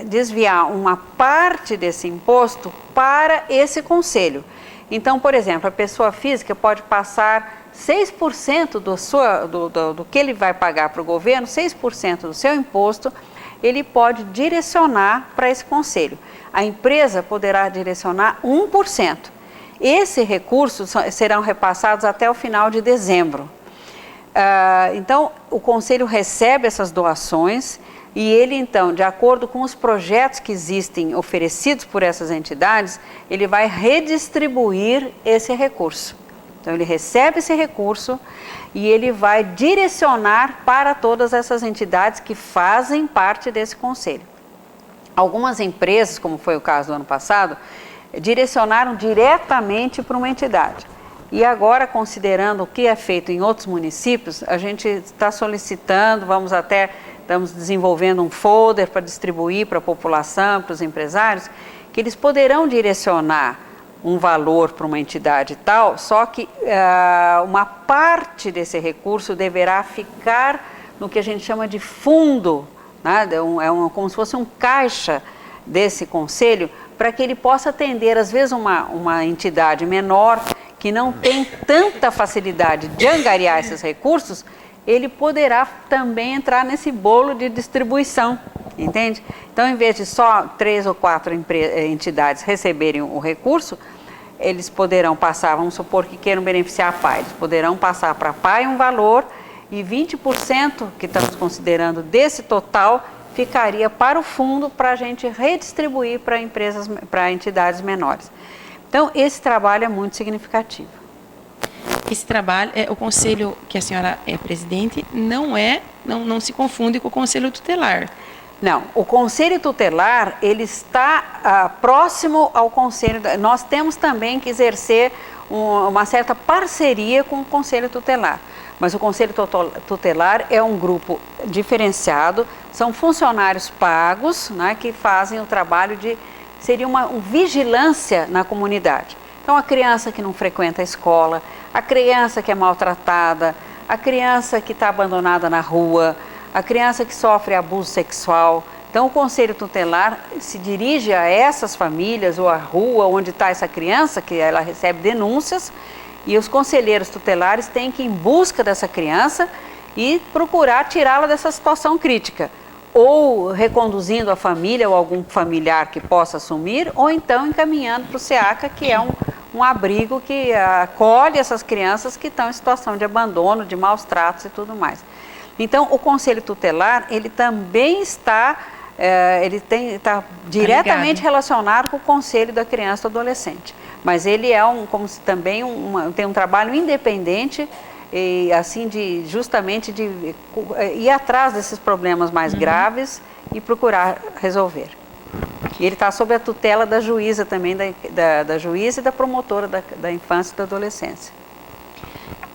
desviar uma parte desse imposto para esse conselho. Então, por exemplo, a pessoa física pode passar 6% do que ele vai pagar para o governo, 6% do seu imposto, ele pode direcionar para esse conselho. A empresa poderá direcionar 1%. Esses recursos serão repassados até o final de dezembro. Então, o conselho recebe essas doações e ele, então, de acordo com os projetos que existem oferecidos por essas entidades, ele vai redistribuir esse recurso. Então, ele recebe esse recurso e ele vai direcionar para todas essas entidades que fazem parte desse conselho. Algumas empresas, como foi o caso do ano passado, direcionaram diretamente para uma entidade. E agora, considerando o que é feito em outros municípios, a gente está solicitando, estamos desenvolvendo um folder para distribuir para a população, para os empresários, que eles poderão direcionar um valor para uma entidade tal, só que uma parte desse recurso deverá ficar no que a gente chama de fundo, né? Como se fosse um caixa desse conselho, para que ele possa atender, às vezes, uma entidade menor que não tem tanta facilidade de angariar esses recursos, ele poderá também entrar nesse bolo de distribuição, entende? Então, em vez de só 3 ou 4 entidades receberem o recurso, eles poderão passar, vamos supor que queiram beneficiar a PAI, eles poderão passar para a PAI um valor e 20% que estamos considerando desse total ficaria para o fundo para a gente redistribuir para entidades menores. Então, esse trabalho é muito significativo. Esse trabalho, o conselho que a senhora é presidente, não se confunde com o conselho tutelar. Não, o conselho tutelar, ele está próximo ao conselho. Nós temos também que exercer uma certa parceria com o conselho tutelar. Mas o conselho tutelar é um grupo diferenciado, são funcionários pagos, né, que fazem o trabalho seria uma vigilância na comunidade. Então, a criança que não frequenta a escola, a criança que é maltratada, a criança que está abandonada na rua, a criança que sofre abuso sexual. Então, o conselho tutelar se dirige a essas famílias ou à rua onde está essa criança, que ela recebe denúncias, e os conselheiros tutelares têm que ir em busca dessa criança e procurar tirá-la dessa situação crítica, ou reconduzindo a família ou algum familiar que possa assumir, ou então encaminhando para o SEACA, que é um abrigo que acolhe essas crianças que estão em situação de abandono, de maus tratos e tudo mais. Então, o conselho tutelar, ele também está diretamente relacionado com o conselho da criança e do adolescente. Mas ele é tem um trabalho independente e assim justamente de ir atrás desses problemas mais graves e procurar resolver. E ele está sob a tutela da juíza também, da juíza e da promotora da infância e da adolescência.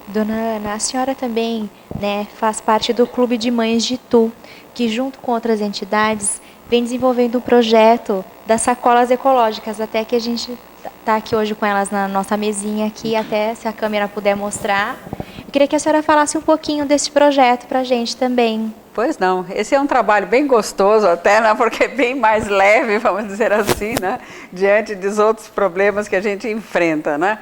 Dona Ana, a senhora também, né, faz parte do Clube de Mães de Itu, que junto com outras entidades vem desenvolvendo um projeto das sacolas ecológicas, até que a gente está aqui hoje com elas na nossa mesinha aqui, até se a câmera puder mostrar. Eu queria que a senhora falasse um pouquinho desse projeto para a gente também. Pois não, esse é um trabalho bem gostoso até, né, porque é bem mais leve, vamos dizer assim, né, diante dos outros problemas que a gente enfrenta, né?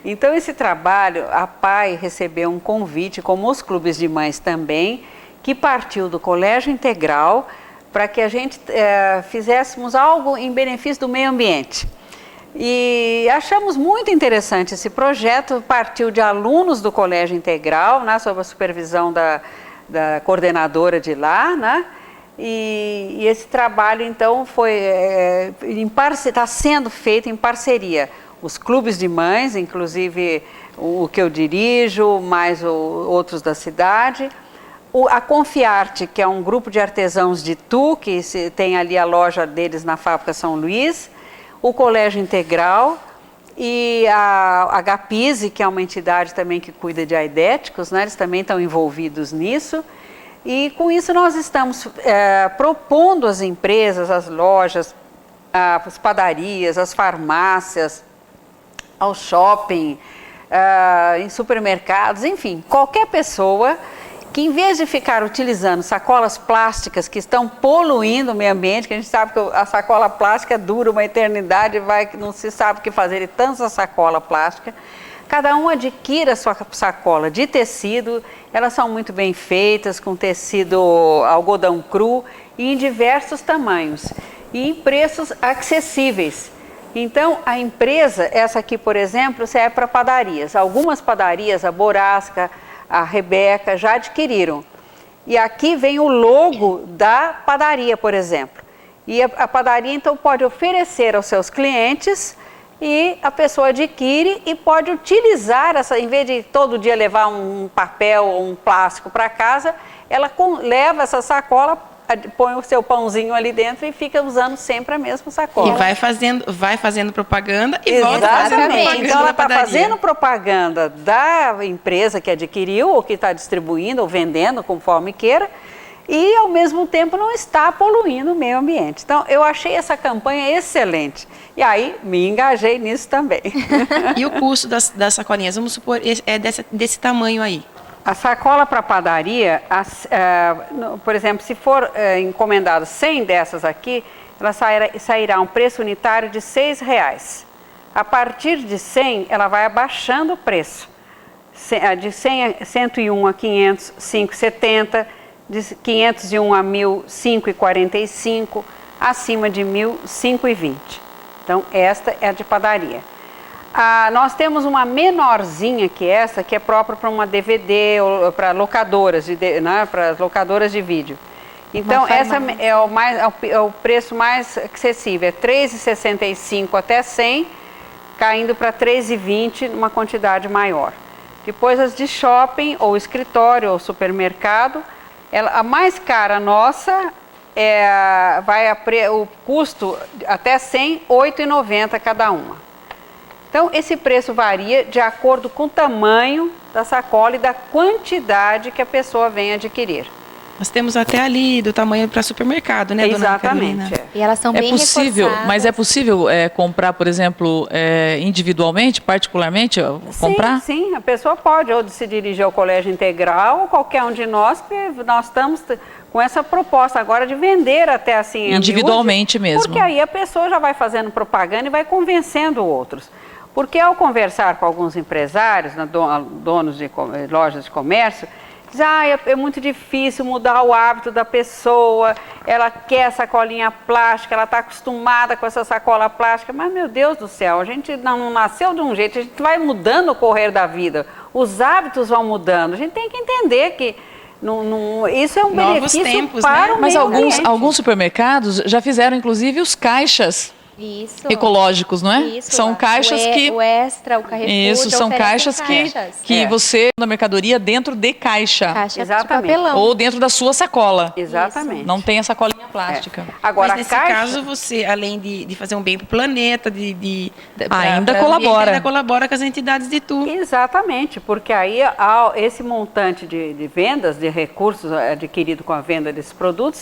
Então, esse trabalho, a PAI recebeu um convite, como os clubes de mães também, que partiu do Colégio Integral para que a gente fizéssemos algo em benefício do meio ambiente. E achamos muito interessante esse projeto, partiu de alunos do Colégio Integral, né, sob a supervisão da coordenadora de lá, né? E esse trabalho, então, está sendo feito em parceria. Os clubes de mães, inclusive o que eu dirijo, mais outros da cidade. A Confiarte, que é um grupo de artesãos de Itu, que tem ali a loja deles na Fábrica São Luís. O Colégio Integral e a Gapise, que é uma entidade também que cuida de aidéticos, né? Eles também estão envolvidos nisso. E com isso nós estamos propondo às empresas, às lojas, às padarias, às farmácias, ao shopping, em supermercados, enfim, qualquer pessoa que em vez de ficar utilizando sacolas plásticas que estão poluindo o meio ambiente, que a gente sabe que a sacola plástica dura uma eternidade, não se sabe o que fazer de tanta sacola plástica, cada um adquira a sua sacola de tecido, elas são muito bem feitas, com tecido algodão cru e em diversos tamanhos e em preços acessíveis. Então, a empresa, essa aqui, por exemplo, serve para padarias. Algumas padarias, a Borasca, a Rebeca, já adquiriram. E aqui vem o logo da padaria, por exemplo. E a padaria, então, pode oferecer aos seus clientes e a pessoa adquire e pode utilizar essa, em vez de todo dia levar um papel ou um plástico para casa, ela leva essa sacola, põe o seu pãozinho ali dentro e fica usando sempre a mesma sacola. E vai fazendo propaganda e volta fazendo propaganda. Então ela da está padaria. fazendo propaganda da empresa que adquiriu ou que está distribuindo ou vendendo, conforme queira, e ao mesmo tempo não está poluindo o meio ambiente. Então eu achei essa campanha excelente. E aí me engajei nisso também. E o custo das sacolinhas, vamos supor, é desse tamanho aí. A sacola para padaria, por exemplo, se for encomendado 100 dessas aqui, ela sairá um preço unitário de R$6. A partir de 100, ela vai abaixando o preço. De 101 a 500, R$5,70, de 501 a 1.000, R$5,45, acima de 1.000, R$5,20. Então, esta é a de padaria. Nós temos uma menorzinha que essa, que é própria para uma DVD, ou para locadoras, para as locadoras de vídeo. Então, essa é o preço mais acessível, é R$3,65 até 100, caindo para R$3,20 numa quantidade maior. Depois as de shopping, ou escritório, ou supermercado, a mais cara nossa, o custo até 100, R$8,90 cada uma. Então, esse preço varia de acordo com o tamanho da sacola e da quantidade que a pessoa vem adquirir. Nós temos até ali do tamanho para supermercado, né, dona Carolina? Exatamente. E elas são bem reforçadas. Mas é possível comprar, por exemplo, individualmente, particularmente, comprar? Sim, a pessoa pode ou se dirigir ao Colégio Integral ou qualquer um de nós, que nós estamos com essa proposta agora de vender até assim individualmente mesmo. Porque aí a pessoa já vai fazendo propaganda e vai convencendo outros. Porque ao conversar com alguns empresários, donos de lojas de comércio, diz, é muito difícil mudar o hábito da pessoa, ela quer sacolinha plástica, ela está acostumada com essa sacola plástica, mas meu Deus do céu, a gente não nasceu de um jeito, a gente vai mudando o correr da vida, os hábitos vão mudando, a gente tem que entender que isso é um benefício tempos, para o Mas meio ambiente. alguns supermercados já fizeram, inclusive, os caixas ecológicos, não é? Isso, são caixas que... O Extra, o Carrefour... Isso, são caixas que você, na mercadoria, dentro de caixa. Caixa Exatamente. de papelão. Ou dentro da sua sacola. Exatamente. Não tem a sacolinha plástica. Agora, Mas nesse caso, você, além de fazer um bem para o planeta, Ainda colabora. Ainda colabora com as entidades de Itu. Exatamente, porque aí esse montante de vendas, de recursos adquirido com a venda desses produtos,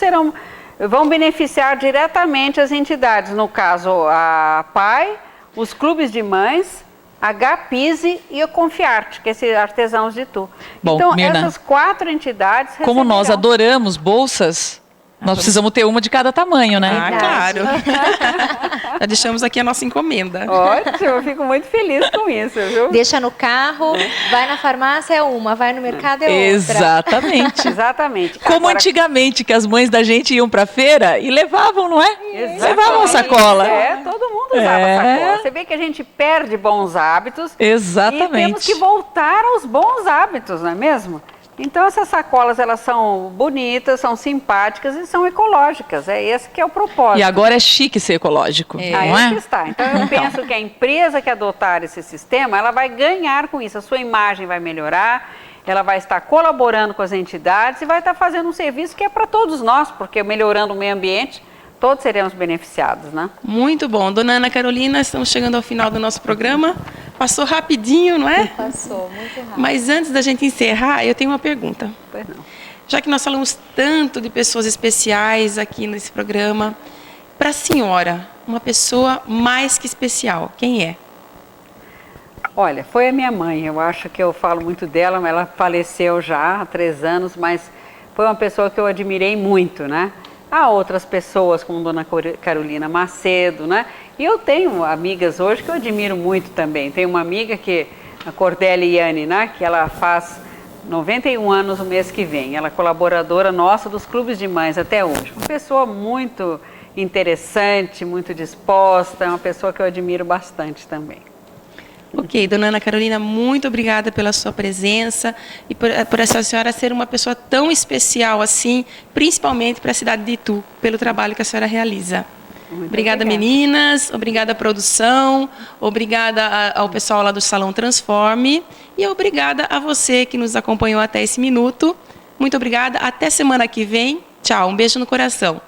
vão beneficiar diretamente as entidades, no caso a PAI, os clubes de mães, a Gapise e a Confiarte, que é esses artesãos de Itu. Bom, então, Mirna, essas 4 entidades como nós receberão. adoramos bolsas, nós precisamos ter uma de cada tamanho, né? Claro. Já deixamos aqui a nossa encomenda. Ótimo, eu fico muito feliz com isso, viu? Deixa no carro, vai na farmácia é uma, vai no mercado é outra. Exatamente. Exatamente. Como Agora, antigamente, que as mães da gente iam pra feira e levavam, não é? Exatamente. Levavam a sacola. Todo mundo usava sacola. Você vê que a gente perde bons hábitos. Exatamente. E temos que voltar aos bons hábitos, não é mesmo? Então essas sacolas, elas são bonitas, são simpáticas e são ecológicas. É esse que é o propósito. E agora é chique ser ecológico, não Aí é? que está. Então eu penso que a empresa que adotar esse sistema, ela vai ganhar com isso. A sua imagem vai melhorar, ela vai estar colaborando com as entidades e vai estar fazendo um serviço que é para todos nós, porque melhorando o meio ambiente, todos seremos beneficiados, né? Muito bom. Dona Ana Carolina, estamos chegando ao final do nosso programa. Passou rapidinho, não é? Passou, muito rápido. Mas antes da gente encerrar, eu tenho uma pergunta. Pois não. Já que nós falamos tanto de pessoas especiais aqui nesse programa, para a senhora, uma pessoa mais que especial, quem é? Olha, foi a minha mãe. Eu acho que eu falo muito dela, mas ela faleceu já há 3 anos, mas foi uma pessoa que eu admirei muito, né? Há outras pessoas, como Dona Carolina Macedo, né? E eu tenho amigas hoje que eu admiro muito também. Tenho uma amiga que, a Cordélia Iane, né? Que ela faz 91 anos no mês que vem. Ela é colaboradora nossa dos clubes de mães até hoje. Uma pessoa muito interessante, muito disposta, é uma pessoa que eu admiro bastante também. Ok, Dona Ana Carolina, muito obrigada pela sua presença e por essa senhora ser uma pessoa tão especial assim, principalmente para a cidade de Itu, pelo trabalho que a senhora realiza. Muito Obrigada, meninas, obrigada, produção, obrigada ao pessoal lá do Salão Transforme e obrigada a você que nos acompanhou até esse minuto. Muito obrigada, até semana que vem. Tchau, um beijo no coração.